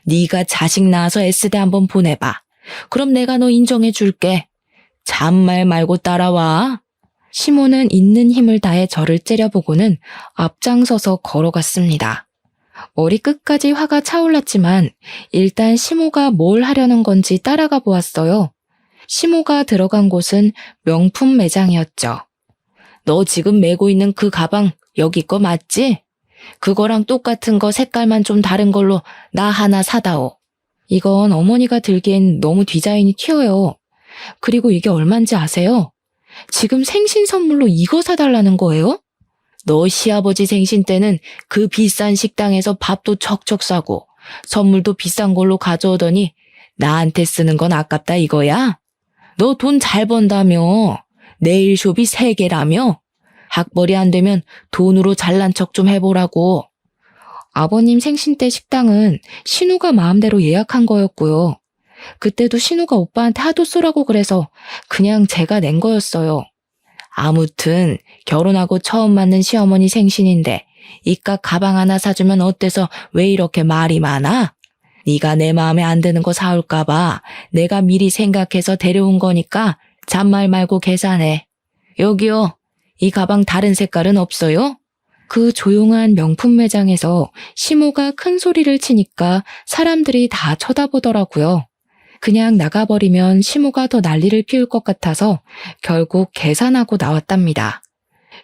네가 자식 낳아서 S대 한번 보내봐. 그럼 내가 너 인정해 줄게. 잔말 말고 따라와. 시모는 있는 힘을 다해 저를 째려보고는 앞장서서 걸어갔습니다. 머리 끝까지 화가 차올랐지만 일단 시모가 뭘 하려는 건지 따라가 보았어요. 시모가 들어간 곳은 명품 매장이었죠. 너 지금 메고 있는 그 가방 여기 거 맞지? 그거랑 똑같은 거 색깔만 좀 다른 걸로 나 하나 사다오. 이건 어머니가 들기엔 너무 디자인이 튀어요. 그리고 이게 얼만지 아세요? 지금 생신 선물로 이거 사달라는 거예요? 너 시아버지 생신 때는 그 비싼 식당에서 밥도 척척 사고 선물도 비싼 걸로 가져오더니 나한테 쓰는 건 아깝다 이거야? 너 돈 잘 번다며? 네일숍이 3개라며? 학벌이 안 되면 돈으로 잘난 척 좀 해보라고. 아버님 생신 때 식당은 신우가 마음대로 예약한 거였고요. 그때도 신우가 오빠한테 하도 쏘라고 그래서 그냥 제가 낸 거였어요. 아무튼 결혼하고 처음 맞는 시어머니 생신인데 이깟 가방 하나 사주면 어때서 왜 이렇게 말이 많아? 네가 내 마음에 안 드는 거 사올까 봐 내가 미리 생각해서 데려온 거니까 잔말 말고 계산해. 여기요. 이 가방 다른 색깔은 없어요? 그 조용한 명품 매장에서 시모가 큰 소리를 치니까 사람들이 다 쳐다보더라고요. 그냥 나가버리면 시모가 더 난리를 피울 것 같아서 결국 계산하고 나왔답니다.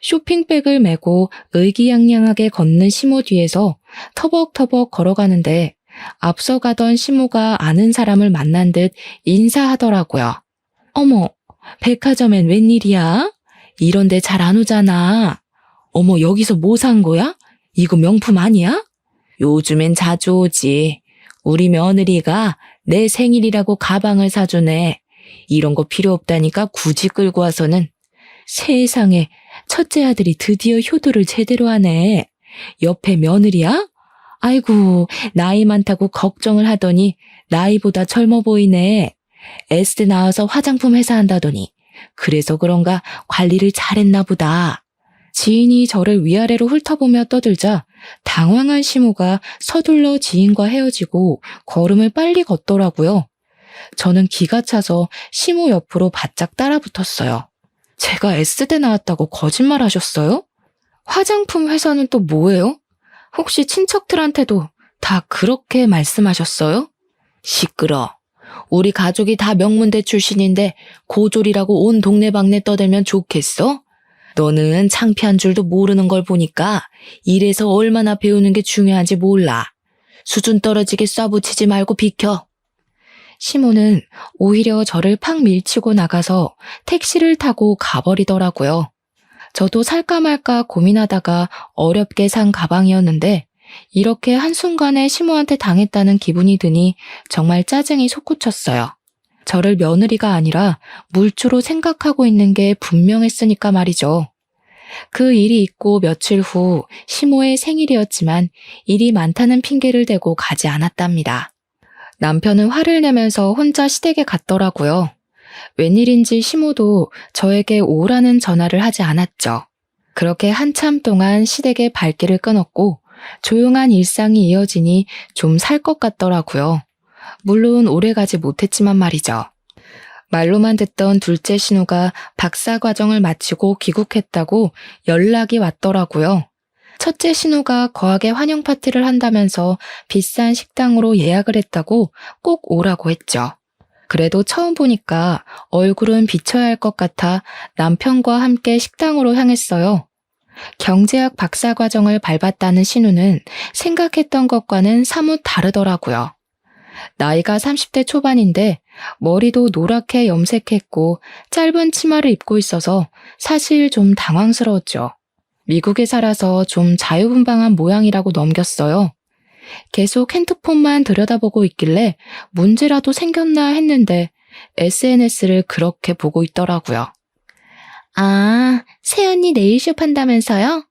쇼핑백을 메고 의기양양하게 걷는 시모 뒤에서 터벅터벅 걸어가는데 앞서 가던 시모가 아는 사람을 만난 듯 인사하더라고요. 어머, 백화점엔 웬일이야? 이런 데 잘 안 오잖아. 어머, 여기서 뭐 산 거야? 이거 명품 아니야? 요즘엔 자주 오지. 우리 며느리가 내 생일이라고 가방을 사주네. 이런 거 필요 없다니까 굳이 끌고 와서는. 세상에, 첫째 아들이 드디어 효도를 제대로 하네. 옆에 며느리야? 아이고, 나이 많다고 걱정을 하더니 나이보다 젊어 보이네. 에스테 나와서 화장품 회사 한다더니 그래서 그런가 관리를 잘했나 보다. 지인이 저를 위아래로 훑어보며 떠들자 당황한 시모가 서둘러 지인과 헤어지고 걸음을 빨리 걷더라고요. 저는 기가 차서 시모 옆으로 바짝 따라붙었어요. 제가 S대 나왔다고 거짓말 하셨어요? 화장품 회사는 또 뭐예요? 혹시 친척들한테도 다 그렇게 말씀하셨어요? 시끄러. 우리 가족이 다 명문대 출신인데 고졸이라고 온 동네방네 떠들면 좋겠어? 너는 창피한 줄도 모르는 걸 보니까 일에서 얼마나 배우는 게 중요한지 몰라. 수준 떨어지게 쏴붙이지 말고 비켜. 시모는 오히려 저를 팍 밀치고 나가서 택시를 타고 가버리더라고요. 저도 살까 말까 고민하다가 어렵게 산 가방이었는데 이렇게 한순간에 시모한테 당했다는 기분이 드니 정말 짜증이 솟구쳤어요. 저를 며느리가 아니라 물주로 생각하고 있는 게 분명했으니까 말이죠. 그 일이 있고 며칠 후 시모의 생일이었지만 일이 많다는 핑계를 대고 가지 않았답니다. 남편은 화를 내면서 혼자 시댁에 갔더라고요. 웬일인지 시모도 저에게 오라는 전화를 하지 않았죠. 그렇게 한참 동안 시댁의 발길을 끊었고 조용한 일상이 이어지니 좀 살 것 같더라고요. 물론 오래가지 못했지만 말이죠. 말로만 듣던 둘째 신우가 박사 과정을 마치고 귀국했다고 연락이 왔더라고요. 첫째 신우가 거하게 환영 파티를 한다면서 비싼 식당으로 예약을 했다고 꼭 오라고 했죠. 그래도 처음 보니까 얼굴은 비춰야 할 것 같아 남편과 함께 식당으로 향했어요. 경제학 박사 과정을 밟았다는 신우는 생각했던 것과는 사뭇 다르더라고요. 나이가 30대 초반인데 머리도 노랗게 염색했고 짧은 치마를 입고 있어서 사실 좀 당황스러웠죠. 미국에 살아서 좀 자유분방한 모양이라고 넘겼어요. 계속 핸드폰만 들여다보고 있길래 문제라도 생겼나 했는데 SNS를 그렇게 보고 있더라고요. 아, 새언니 네일숍 한다면서요?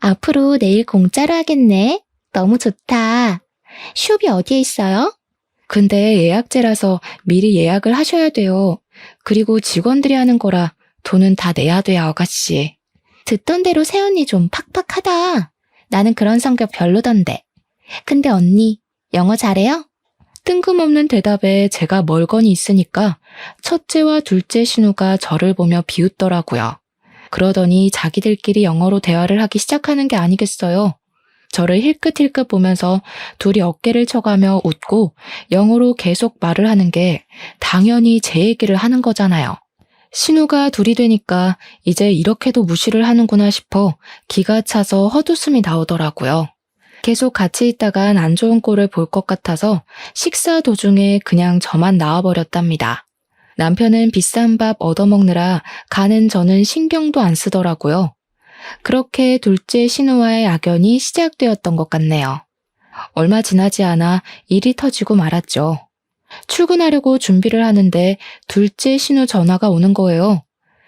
앞으로 네일 공짜로 하겠네. 너무 좋다. 숍이 어디에 있어요? 근데 예약제라서 미리 예약을 하셔야 돼요. 그리고 직원들이 하는 거라 돈은 다 내야 돼요, 아가씨. 듣던 대로 새언니 좀 팍팍하다. 나는 그런 성격 별로던데. 근데 언니, 영어 잘해요? 뜬금없는 대답에 제가 멀거니 있으니까 첫째와 둘째 신우가 저를 보며 비웃더라고요. 그러더니 자기들끼리 영어로 대화를 하기 시작하는 게 아니겠어요. 저를 힐끗힐끗 보면서 둘이 어깨를 쳐가며 웃고 영어로 계속 말을 하는 게 당연히 제 얘기를 하는 거잖아요. 신우가 둘이 되니까 이제 이렇게도 무시를 하는구나 싶어 기가 차서 헛웃음이 나오더라고요. 계속 같이 있다간 안 좋은 꼴을 볼 것 같아서 식사 도중에 그냥 저만 나와버렸답니다. 남편은 비싼 밥 얻어먹느라 가는 저는 신경도 안 쓰더라고요. 그렇게 둘째 신우와의 악연이 시작되었던 것 같네요. 얼마 지나지 않아 일이 터지고 말았죠. 출근하려고 준비를 하는데 둘째 신우 전화가 오는 거예요.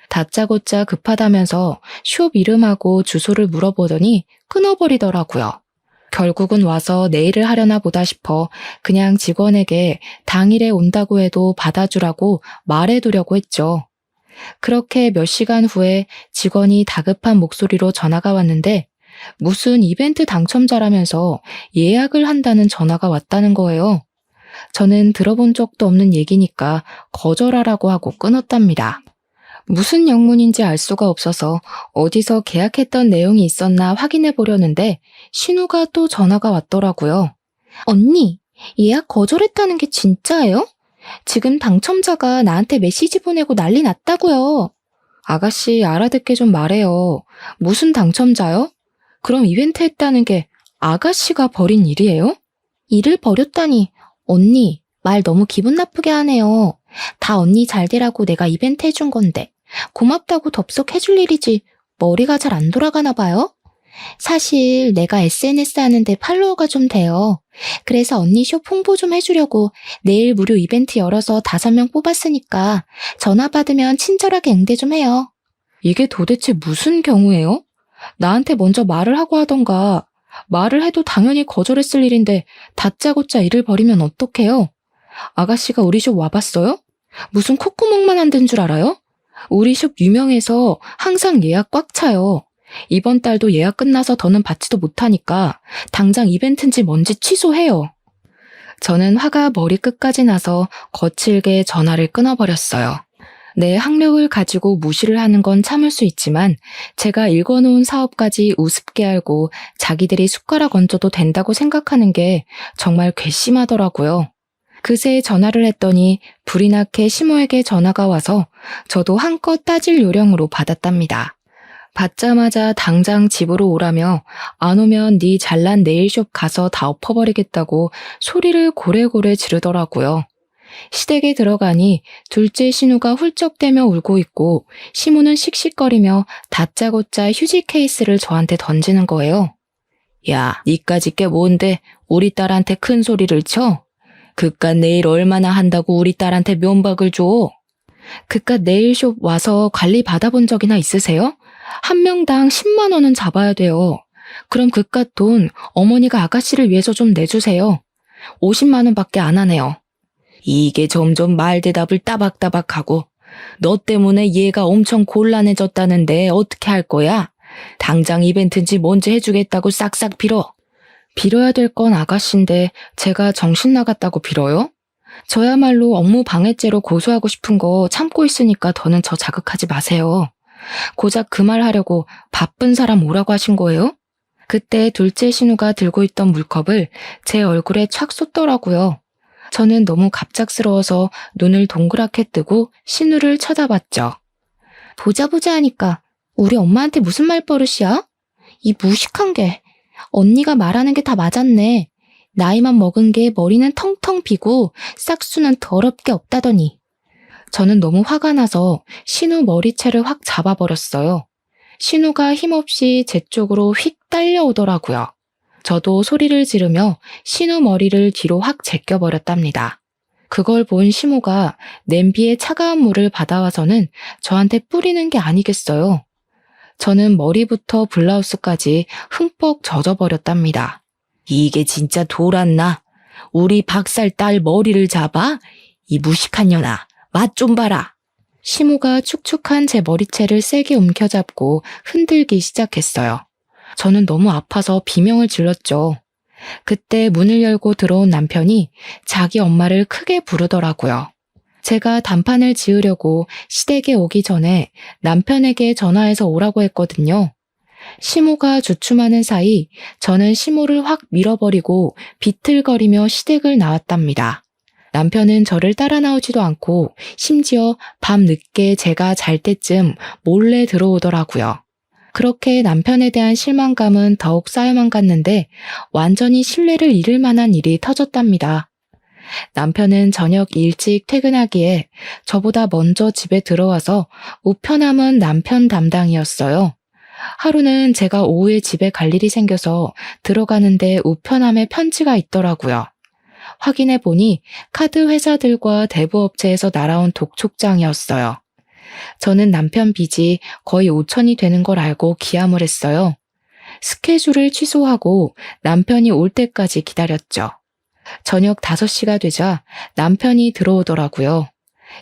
다짜고짜 급하다면서 숍 이름하고 주소를 물어보더니 끊어버리더라고요. 결국은 와서 내일을 하려나 보다 싶어 그냥 직원에게 당일에 온다고 해도 받아주라고 말해두려고 했죠. 그렇게 몇 시간 후에 직원이 다급한 목소리로 전화가 왔는데 무슨 이벤트 당첨자라면서 예약을 한다는 전화가 왔다는 거예요. 저는 들어본 적도 없는 얘기니까 거절하라고 하고 끊었답니다. 무슨 영문인지 알 수가 없어서 어디서 계약했던 내용이 있었나 확인해 보려는데 신우가 또 전화가 왔더라고요. 언니, 예약 거절했다는 게 진짜예요? 지금 당첨자가 나한테 메시지 보내고 난리 났다고요. 아가씨 알아듣게 좀 말해요. 무슨 당첨자요? 그럼 이벤트 했다는 게 아가씨가 벌인 일이에요? 일을 버렸다니. 언니, 말 너무 기분 나쁘게 하네요. 다 언니 잘 되라고 내가 이벤트 해준 건데 고맙다고 덥석 해줄 일이지 머리가 잘 안 돌아가나 봐요? 사실 내가 SNS 하는데 팔로워가 좀 돼요. 그래서 언니 숍 홍보 좀 해주려고 내일 무료 이벤트 열어서 5명 뽑았으니까 전화 받으면 친절하게 응대 좀 해요. 이게 도대체 무슨 경우예요? 나한테 먼저 말을 하고 하던가. 말을 해도 당연히 거절했을 일인데 다짜고짜 일을 벌이면 어떡해요? 아가씨가 우리 숍 와봤어요? 무슨 콧구멍만 안 든 줄 알아요? 우리 숍 유명해서 항상 예약 꽉 차요. 이번 달도 예약 끝나서 더는 받지도 못하니까 당장 이벤트인지 뭔지 취소해요. 저는 화가 머리끝까지 나서 거칠게 전화를 끊어버렸어요. 내 학력을 가지고 무시를 하는 건 참을 수 있지만 제가 읽어놓은 사업까지 우습게 알고 자기들이 숟가락 얹어도 된다고 생각하는 게 정말 괘씸하더라고요. 그새 전화를 했더니 불이 나게 시모에게 전화가 와서 저도 한껏 따질 요령으로 받았답니다. 받자마자 당장 집으로 오라며 안 오면 네 잘난 네일숍 가서 다 엎어버리겠다고 소리를 고래고래 지르더라고요. 시댁에 들어가니 둘째 신우가 훌쩍대며 울고 있고 시모는 씩씩거리며 다짜고짜 휴지 케이스를 저한테 던지는 거예요. 야, 니까지 게 뭔데 우리 딸한테 큰 소리를 쳐? 그깟 네일 얼마나 한다고 우리 딸한테 면박을 줘? 그깟 네일숍 와서 관리 받아본 적이나 있으세요? 한 명당 10만 원은 잡아야 돼요. 그럼 그깟 돈 어머니가 아가씨를 위해서 좀 내주세요. 50만 원밖에 안 하네요. 이게 점점 말대답을 따박따박하고 너 때문에 얘가 엄청 곤란해졌다는데 어떻게 할 거야? 당장 이벤트인지 뭔지 해주겠다고 싹싹 빌어. 빌어야 될 건 아가씨인데 제가 정신 나갔다고 빌어요? 저야말로 업무 방해죄로 고소하고 싶은 거 참고 있으니까 더는 저 자극하지 마세요. 고작 그 말 하려고 바쁜 사람 오라고 하신 거예요? 그때 둘째 신우가 들고 있던 물컵을 제 얼굴에 착 쏟더라고요. 저는 너무 갑작스러워서 눈을 동그랗게 뜨고 신우를 쳐다봤죠. 보자 하니까 우리 엄마한테 무슨 말버릇이야? 이 무식한 게. 언니가 말하는 게 다 맞았네. 나이만 먹은 게 머리는 텅텅 비고 싹수는 더럽게 없다더니. 저는 너무 화가 나서 신우 머리채를 확 잡아버렸어요. 신우가 힘없이 제 쪽으로 휙 딸려오더라고요. 저도 소리를 지르며 신우 머리를 뒤로 확 제껴버렸답니다. 그걸 본 시모가 냄비에 차가운 물을 받아와서는 저한테 뿌리는 게 아니겠어요. 저는 머리부터 블라우스까지 흠뻑 젖어버렸답니다. 이게 진짜 돌았나? 우리 박살 딸 머리를 잡아? 이 무식한 년아, 맛 좀 봐라. 시모가 축축한 제 머리채를 세게 움켜잡고 흔들기 시작했어요. 저는 너무 아파서 비명을 질렀죠. 그때 문을 열고 들어온 남편이 자기 엄마를 크게 부르더라고요. 제가 단판을 지으려고 시댁에 오기 전에 남편에게 전화해서 오라고 했거든요. 시모가 주춤하는 사이 저는 시모를 확 밀어버리고 비틀거리며 시댁을 나왔답니다. 남편은 저를 따라 나오지도 않고 심지어 밤 늦게 제가 잘 때쯤 몰래 들어오더라고요. 그렇게 남편에 대한 실망감은 더욱 쌓여만 갔는데 완전히 신뢰를 잃을 만한 일이 터졌답니다. 남편은 저녁 일찍 퇴근하기에 저보다 먼저 집에 들어와서 우편함은 남편 담당이었어요. 하루는 제가 오후에 집에 갈 일이 생겨서 들어가는데 우편함에 편지가 있더라고요. 확인해 보니 카드 회사들과 대부업체에서 날아온 독촉장이었어요. 저는 남편 빚이 거의 5천이 되는 걸 알고 기함을 했어요. 스케줄을 취소하고 남편이 올 때까지 기다렸죠. 저녁 5시가 되자 남편이 들어오더라고요.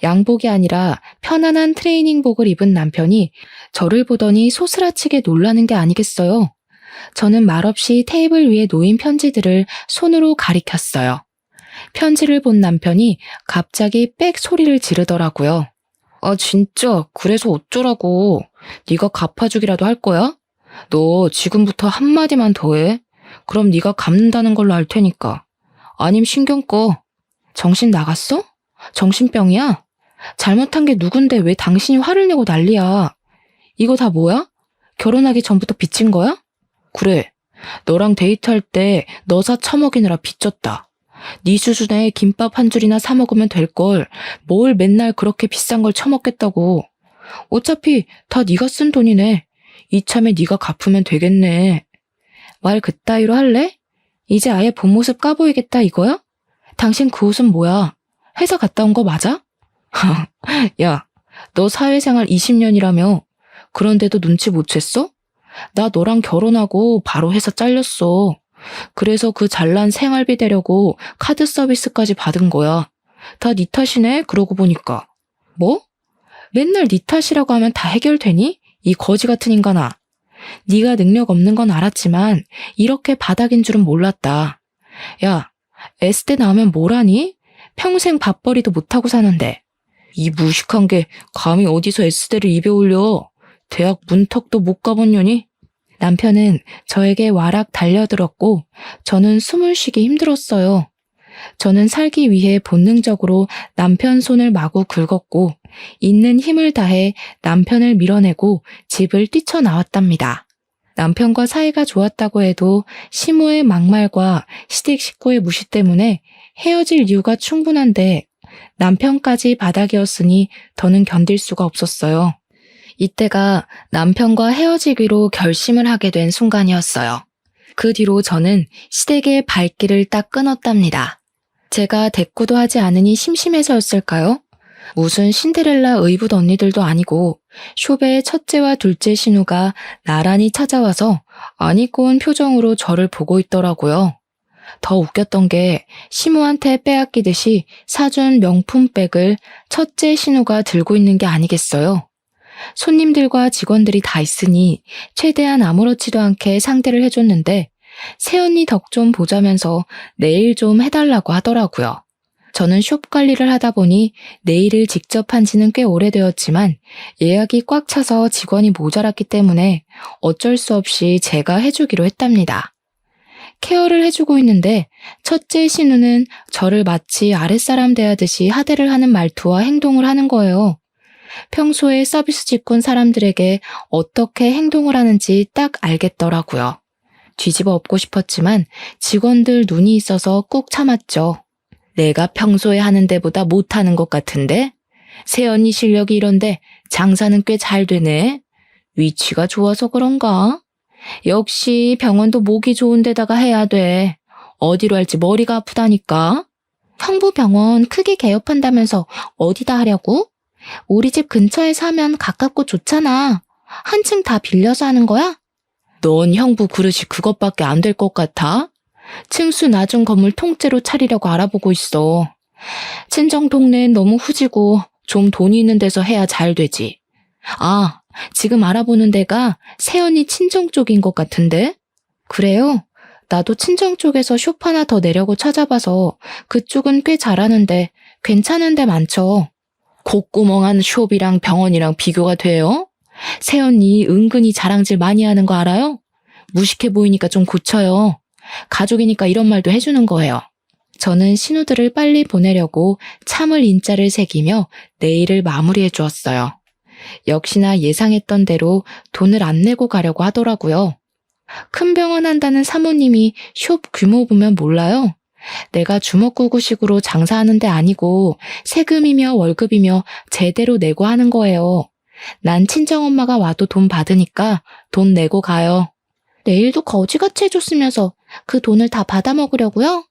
양복이 아니라 편안한 트레이닝복을 입은 남편이 저를 보더니 소스라치게 놀라는 게 아니겠어요. 저는 말없이 테이블 위에 놓인 편지들을 손으로 가리켰어요. 편지를 본 남편이 갑자기 빽 소리를 지르더라고요. 아 진짜 그래서 어쩌라고. 네가 갚아주기라도 할 거야? 너 지금부터 한마디만 더 해. 그럼 네가 갚는다는 걸로 알 테니까. 아님 신경 꺼. 정신 나갔어? 정신병이야? 잘못한 게 누군데 왜 당신이 화를 내고 난리야. 이거 다 뭐야? 결혼하기 전부터 빚진 거야? 그래. 너랑 데이트할 때 너사 처먹이느라 빚졌다. 네 수준에 김밥 한 줄이나 사 먹으면 될 걸 뭘 맨날 그렇게 비싼 걸 처먹겠다고. 어차피 다 네가 쓴 돈이네. 이참에 네가 갚으면 되겠네. 말 그따위로 할래? 이제 아예 본 모습 까보이겠다 이거야? 당신 그 옷은 뭐야? 회사 갔다 온 거 맞아? 야, 너 사회생활 20년이라며. 그런데도 눈치 못 챘어? 나 너랑 결혼하고 바로 회사 잘렸어. 그래서 그 잘난 생활비 대려고 카드 서비스까지 받은 거야. 다 네 탓이네, 그러고 보니까. 뭐? 맨날 네 탓이라고 하면 다 해결되니? 이 거지 같은 인간아. 네가 능력 없는 건 알았지만 이렇게 바닥인 줄은 몰랐다. 야, S대 나오면 뭘 하니? 평생 밥벌이도 못하고 사는데. 이 무식한 게 감히 어디서 S대를 입에 올려. 대학 문턱도 못 가본 년이? 남편은 저에게 와락 달려들었고 저는 숨을 쉬기 힘들었어요. 저는 살기 위해 본능적으로 남편 손을 마구 긁었고 있는 힘을 다해 남편을 밀어내고 집을 뛰쳐나왔답니다. 남편과 사이가 좋았다고 해도 시모의 막말과 시댁 식구의 무시 때문에 헤어질 이유가 충분한데 남편까지 바닥이었으니 더는 견딜 수가 없었어요. 이때가 남편과 헤어지기로 결심을 하게 된 순간이었어요. 그 뒤로 저는 시댁의 발길을 딱 끊었답니다. 제가 대꾸도 하지 않으니 심심해서였을까요? 무슨 신데렐라 의붓 언니들도 아니고 숍의 첫째와 둘째 신우가 나란히 찾아와서 안 입고 온 표정으로 저를 보고 있더라고요. 더 웃겼던 게 시무한테 빼앗기듯이 사준 명품백을 첫째 신우가 들고 있는 게 아니겠어요. 손님들과 직원들이 다 있으니 최대한 아무렇지도 않게 상대를 해줬는데 새언니 덕 좀 보자면서 네일 좀 해달라고 하더라고요. 저는 숍 관리를 하다 보니 네일을 직접 한 지는 꽤 오래되었지만 예약이 꽉 차서 직원이 모자랐기 때문에 어쩔 수 없이 제가 해주기로 했답니다. 케어를 해주고 있는데 첫째 신우는 저를 마치 아랫사람 대하듯이 하대를 하는 말투와 행동을 하는 거예요. 평소에 서비스 직군 사람들에게 어떻게 행동을 하는지 딱 알겠더라고요. 뒤집어 엎고 싶었지만 직원들 눈이 있어서 꾹 참았죠. 내가 평소에 하는 데보다 못하는 것 같은데? 새언니 실력이 이런데 장사는 꽤 잘 되네. 위치가 좋아서 그런가? 역시 병원도 목이 좋은 데다가 해야 돼. 어디로 할지 머리가 아프다니까. 형부병원 크게 개업한다면서 어디다 하려고? 우리 집 근처에 사면 가깝고 좋잖아. 한층 다 빌려서 하는 거야? 넌 형부 그릇이 그것밖에 안 될 것 같아? 층수 낮은 건물 통째로 차리려고 알아보고 있어. 친정 동네엔 너무 후지고 좀 돈이 있는 데서 해야 잘 되지. 아, 지금 알아보는 데가 새언니 친정 쪽인 것 같은데? 그래요? 나도 친정 쪽에서 숍 하나 더 내려고 찾아봐서 그쪽은 꽤 잘하는데 괜찮은 데 많죠. 콧구멍한 숍이랑 병원이랑 비교가 돼요? 새언니 은근히 자랑질 많이 하는 거 알아요? 무식해 보이니까 좀 고쳐요. 가족이니까 이런 말도 해주는 거예요. 저는 신우들을 빨리 보내려고 참을 인자를 새기며 내일을 마무리해 주었어요. 역시나 예상했던 대로 돈을 안 내고 가려고 하더라고요. 큰 병원 한다는 사모님이 숍 규모 보면 몰라요. 내가 주먹구구식으로 장사하는 데 아니고 세금이며 월급이며 제대로 내고 하는 거예요. 난 친정엄마가 와도 돈 받으니까 돈 내고 가요. 내일도 거지같이 해줬으면서 그 돈을 다 받아먹으려고요?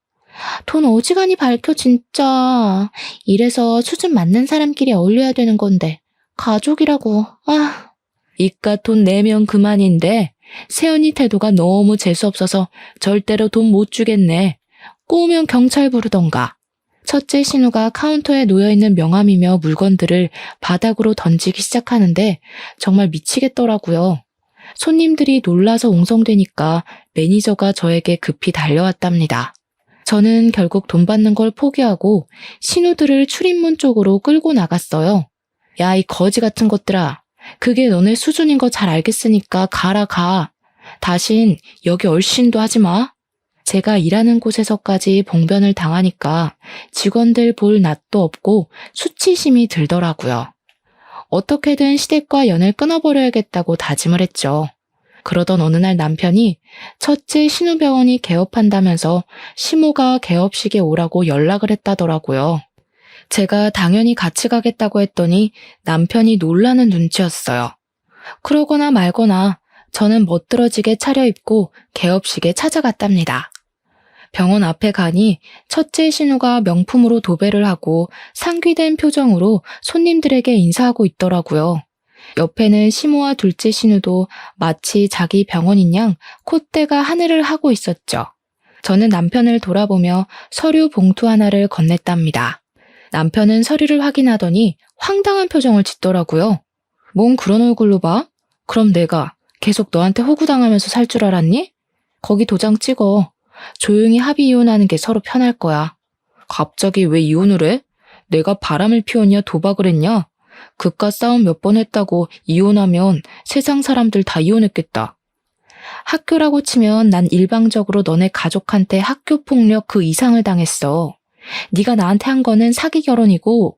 돈 어지간히 밝혀 진짜. 이래서 수준 맞는 사람끼리 어울려야 되는 건데 가족이라고. 아, 이깟 돈 내면 그만인데 새언니 태도가 너무 재수없어서 절대로 돈 못 주겠네. 꼬우면 경찰 부르던가. 첫째 신우가 카운터에 놓여있는 명함이며 물건들을 바닥으로 던지기 시작하는데 정말 미치겠더라고요. 손님들이 놀라서 웅성대니까 매니저가 저에게 급히 달려왔답니다. 저는 결국 돈 받는 걸 포기하고 신우들을 출입문 쪽으로 끌고 나갔어요. 야, 이 거지 같은 것들아. 그게 너네 수준인 거 잘 알겠으니까 가라 가. 다신 여기 얼씬도 하지 마. 제가 일하는 곳에서까지 봉변을 당하니까 직원들 볼 낯도 없고 수치심이 들더라고요. 어떻게든 시댁과 연을 끊어버려야겠다고 다짐을 했죠. 그러던 어느 날 남편이 첫째 신우병원이 개업한다면서 시모가 개업식에 오라고 연락을 했다더라고요. 제가 당연히 같이 가겠다고 했더니 남편이 놀라는 눈치였어요. 그러거나 말거나 저는 멋들어지게 차려입고 개업식에 찾아갔답니다. 병원 앞에 가니 첫째 신우가 명품으로 도배를 하고 상귀된 표정으로 손님들에게 인사하고 있더라고요. 옆에는 시모와 둘째 신우도 마치 자기 병원인 양 콧대가 하늘을 하고 있었죠. 저는 남편을 돌아보며 서류 봉투 하나를 건넸답니다. 남편은 서류를 확인하더니 황당한 표정을 짓더라고요. 뭔 그런 얼굴로 봐? 그럼 내가 계속 너한테 호구당하면서 살 줄 알았니? 거기 도장 찍어. 조용히 합의 이혼하는 게 서로 편할 거야. 갑자기 왜 이혼을 해? 내가 바람을 피웠냐 도박을 했냐? 그깟 싸움 몇 번 했다고 이혼하면 세상 사람들 다 이혼했겠다. 학교라고 치면 난 일방적으로 너네 가족한테 학교 폭력 그 이상을 당했어. 네가 나한테 한 거는 사기 결혼이고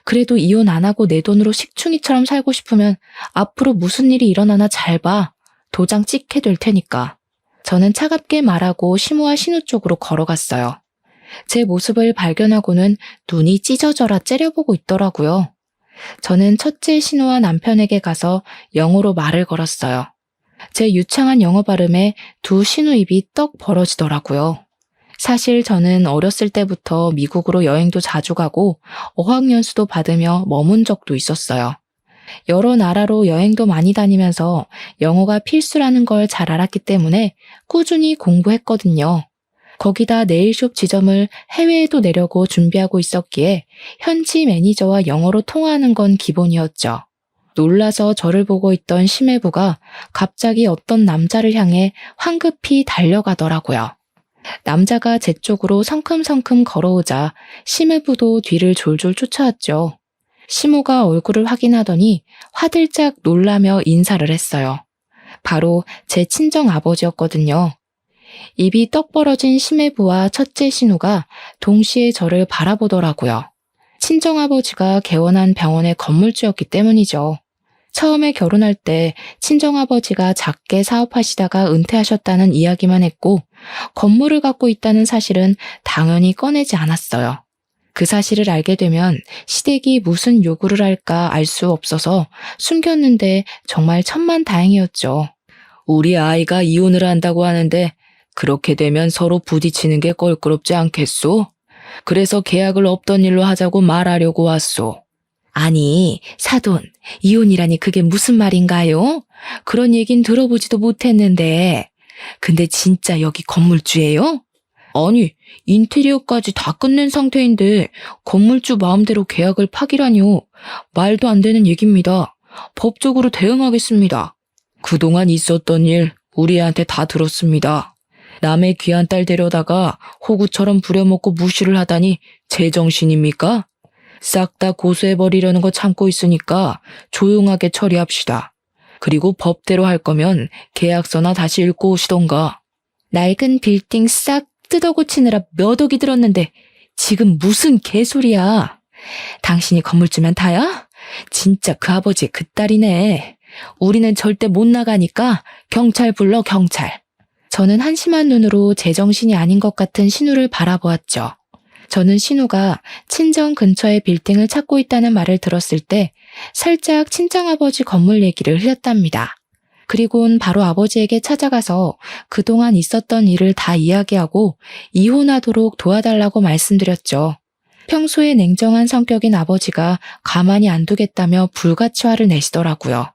그래도 이혼 안 하고 내 돈으로 식충이처럼 살고 싶으면 앞으로 무슨 일이 일어나나 잘 봐. 도장 찍게 될 테니까. 저는 차갑게 말하고 시모와 신우 쪽으로 걸어갔어요. 제 모습을 발견하고는 눈이 찢어져라 째려보고 있더라고요. 저는 첫째 신우와 남편에게 가서 영어로 말을 걸었어요. 제 유창한 영어 발음에 두 신우 입이 떡 벌어지더라고요. 사실 저는 어렸을 때부터 미국으로 여행도 자주 가고 어학연수도 받으며 머문 적도 있었어요. 여러 나라로 여행도 많이 다니면서 영어가 필수라는 걸 잘 알았기 때문에 꾸준히 공부했거든요. 거기다 네일숍 지점을 해외에도 내려고 준비하고 있었기에 현지 매니저와 영어로 통화하는 건 기본이었죠. 놀라서 저를 보고 있던 심해부가 갑자기 어떤 남자를 향해 황급히 달려가더라고요. 남자가 제 쪽으로 성큼성큼 걸어오자 심해부도 뒤를 졸졸 쫓아왔죠. 시모가 얼굴을 확인하더니 화들짝 놀라며 인사를 했어요. 바로 제 친정 아버지였거든요. 입이 떡 벌어진 심해부와 첫째 신우가 동시에 저를 바라보더라고요. 친정아버지가 개원한 병원의 건물주였기 때문이죠. 처음에 결혼할 때 친정아버지가 작게 사업하시다가 은퇴하셨다는 이야기만 했고 건물을 갖고 있다는 사실은 당연히 꺼내지 않았어요. 그 사실을 알게 되면 시댁이 무슨 요구를 할까 알 수 없어서 숨겼는데 정말 천만다행이었죠. 우리 아이가 이혼을 한다고 하는데 그렇게 되면 서로 부딪히는 게 껄끄럽지 않겠소? 그래서 계약을 없던 일로 하자고 말하려고 왔소. 아니, 사돈, 이혼이라니 그게 무슨 말인가요? 그런 얘긴 들어보지도 못했는데. 근데 진짜 여기 건물주예요? 아니, 인테리어까지 다 끝낸 상태인데 건물주 마음대로 계약을 파기라뇨. 말도 안 되는 얘기입니다. 법적으로 대응하겠습니다. 그동안 있었던 일 우리 애한테 다 들었습니다. 남의 귀한 딸 데려다가 호구처럼 부려먹고 무시를 하다니 제정신입니까? 싹 다 고소해버리려는 거 참고 있으니까 조용하게 처리합시다. 그리고 법대로 할 거면 계약서나 다시 읽고 오시던가. 낡은 빌딩 싹 뜯어고치느라 몇 억이 들었는데 지금 무슨 개소리야. 당신이 건물주면 다야? 진짜 그 아버지 그 딸이네. 우리는 절대 못 나가니까 경찰 불러 경찰. 저는 한심한 눈으로 제정신이 아닌 것 같은 신우를 바라보았죠. 저는 신우가 친정 근처의 빌딩을 찾고 있다는 말을 들었을 때 살짝 친정아버지 건물 얘기를 흘렸답니다. 그리고는 바로 아버지에게 찾아가서 그동안 있었던 일을 다 이야기하고 이혼하도록 도와달라고 말씀드렸죠. 평소에 냉정한 성격인 아버지가 가만히 안 두겠다며 불같이 화를 내시더라고요.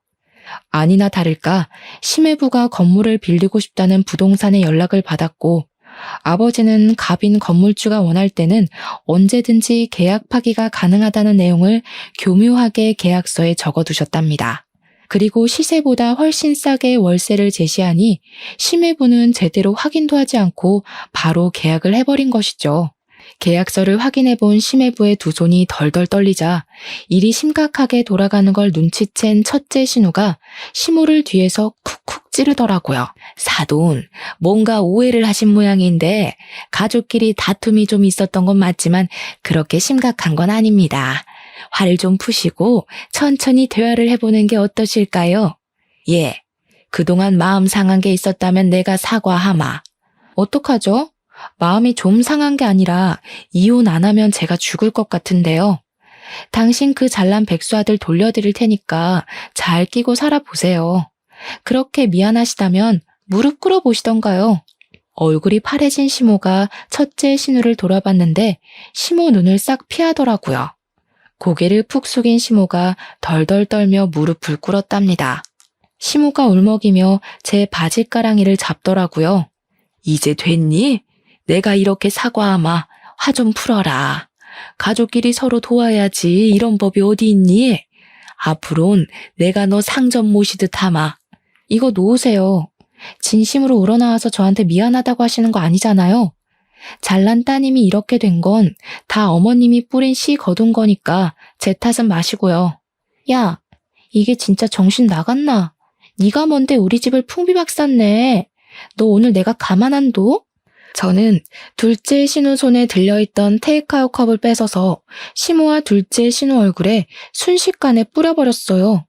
아니나 다를까 심해부가 건물을 빌리고 싶다는 부동산에 연락을 받았고 아버지는 갑인 건물주가 원할 때는 언제든지 계약 파기가 가능하다는 내용을 교묘하게 계약서에 적어두셨답니다. 그리고 시세보다 훨씬 싸게 월세를 제시하니 심해부는 제대로 확인도 하지 않고 바로 계약을 해버린 것이죠. 계약서를 확인해본 심해부의 두 손이 덜덜 떨리자 일이 심각하게 돌아가는 걸 눈치챈 첫째 신우가 시모를 뒤에서 쿡쿡 찌르더라고요. 사돈, 뭔가 오해를 하신 모양인데 가족끼리 다툼이 좀 있었던 건 맞지만 그렇게 심각한 건 아닙니다. 화를 좀 푸시고 천천히 대화를 해보는 게 어떠실까요? 예, 그동안 마음 상한 게 있었다면 내가 사과하마. 어떡하죠? 마음이 좀 상한 게 아니라 이혼 안 하면 제가 죽을 것 같은데요. 당신 그 잘난 백수아들 돌려드릴 테니까 잘 끼고 살아보세요. 그렇게 미안하시다면 무릎 꿇어 보시던가요. 얼굴이 파래진 시모가 첫째 신우를 돌아봤는데 시모 눈을 싹 피하더라고요. 고개를 푹 숙인 시모가 덜덜 떨며 무릎을 꿇었답니다. 시모가 울먹이며 제 바지가랑이를 잡더라고요. 이제 됐니? 내가 이렇게 사과하마. 화 좀 풀어라. 가족끼리 서로 도와야지 이런 법이 어디 있니? 앞으론 내가 너 상점 모시듯 하마. 이거 놓으세요. 진심으로 우러나와서 저한테 미안하다고 하시는 거 아니잖아요. 잘난 따님이 이렇게 된 건 다 어머님이 뿌린 씨 거둔 거니까 제 탓은 마시고요. 야, 이게 진짜 정신 나갔나? 네가 뭔데 우리 집을 풍비박 쌌네. 너 오늘 내가 가만 안 둬? 저는 둘째 신우 손에 들려있던 테이크아웃 컵을 뺏어서 시모와 둘째 신우 얼굴에 순식간에 뿌려버렸어요.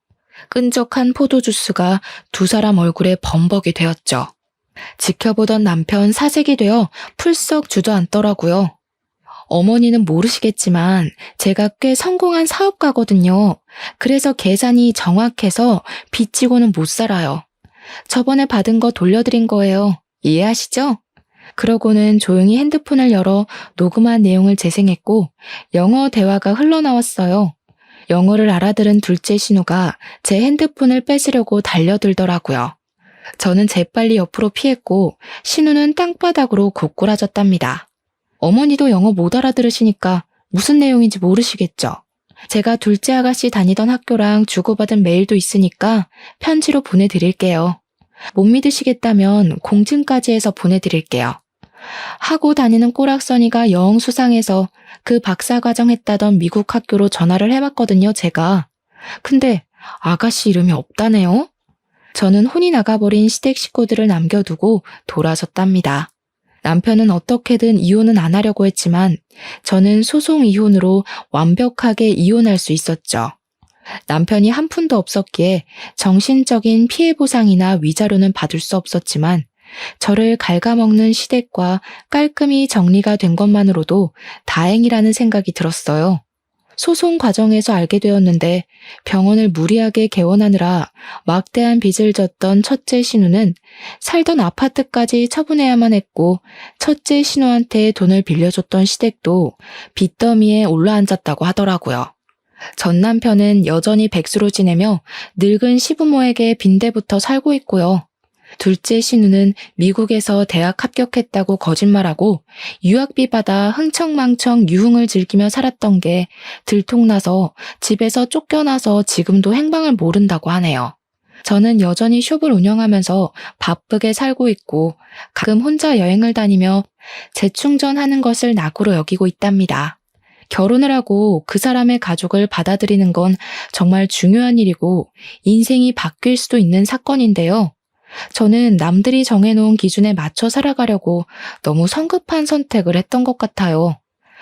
끈적한 포도주스가 두 사람 얼굴에 범벅이 되었죠. 지켜보던 남편 사색이 되어 풀썩 주저앉더라고요. 어머니는 모르시겠지만 제가 꽤 성공한 사업가거든요. 그래서 계산이 정확해서 빚지고는 못 살아요. 저번에 받은 거 돌려드린 거예요. 이해하시죠? 그러고는 조용히 핸드폰을 열어 녹음한 내용을 재생했고 영어 대화가 흘러나왔어요. 영어를 알아들은 둘째 신우가 제 핸드폰을 뺏으려고 달려들더라고요. 저는 재빨리 옆으로 피했고 신우는 땅바닥으로 고꾸라졌답니다. 어머니도 영어 못 알아들으시니까 무슨 내용인지 모르시겠죠? 제가 둘째 아가씨 다니던 학교랑 주고받은 메일도 있으니까 편지로 보내드릴게요. 못 믿으시겠다면 공증까지 해서 보내드릴게요. 하고 다니는 꼬락서니가 영 수상해서 그 박사과정 했다던 미국 학교로 전화를 해봤거든요, 제가. 근데 아가씨 이름이 없다네요? 저는 혼이 나가버린 시댁 식구들을 남겨두고 돌아섰답니다. 남편은 어떻게든 이혼은 안 하려고 했지만 저는 소송 이혼으로 완벽하게 이혼할 수 있었죠. 남편이 한 푼도 없었기에 정신적인 피해 보상이나 위자료는 받을 수 없었지만 저를 갉아먹는 시댁과 깔끔히 정리가 된 것만으로도 다행이라는 생각이 들었어요. 소송 과정에서 알게 되었는데 병원을 무리하게 개원하느라 막대한 빚을 졌던 첫째 신우는 살던 아파트까지 처분해야만 했고 첫째 신우한테 돈을 빌려줬던 시댁도 빚더미에 올라앉았다고 하더라고요. 전 남편은 여전히 백수로 지내며 늙은 시부모에게 빈대부터 살고 있고요. 둘째 신우는 미국에서 대학 합격했다고 거짓말하고 유학비 받아 흥청망청 유흥을 즐기며 살았던 게 들통나서 집에서 쫓겨나서 지금도 행방을 모른다고 하네요. 저는 여전히 숍을 운영하면서 바쁘게 살고 있고 가끔 혼자 여행을 다니며 재충전하는 것을 낙으로 여기고 있답니다. 결혼을 하고 그 사람의 가족을 받아들이는 건 정말 중요한 일이고 인생이 바뀔 수도 있는 사건인데요. 저는 남들이 정해놓은 기준에 맞춰 살아가려고 너무 성급한 선택을 했던 것 같아요.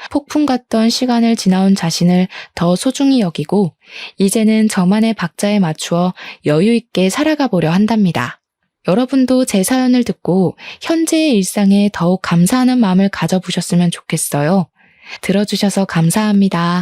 폭풍 같던 시간을 지나온 자신을 더 소중히 여기고 이제는 저만의 박자에 맞추어 여유 있게 살아가 보려 한답니다. 여러분도 제 사연을 듣고 현재의 일상에 더욱 감사하는 마음을 가져보셨으면 좋겠어요. 들어주셔서 감사합니다.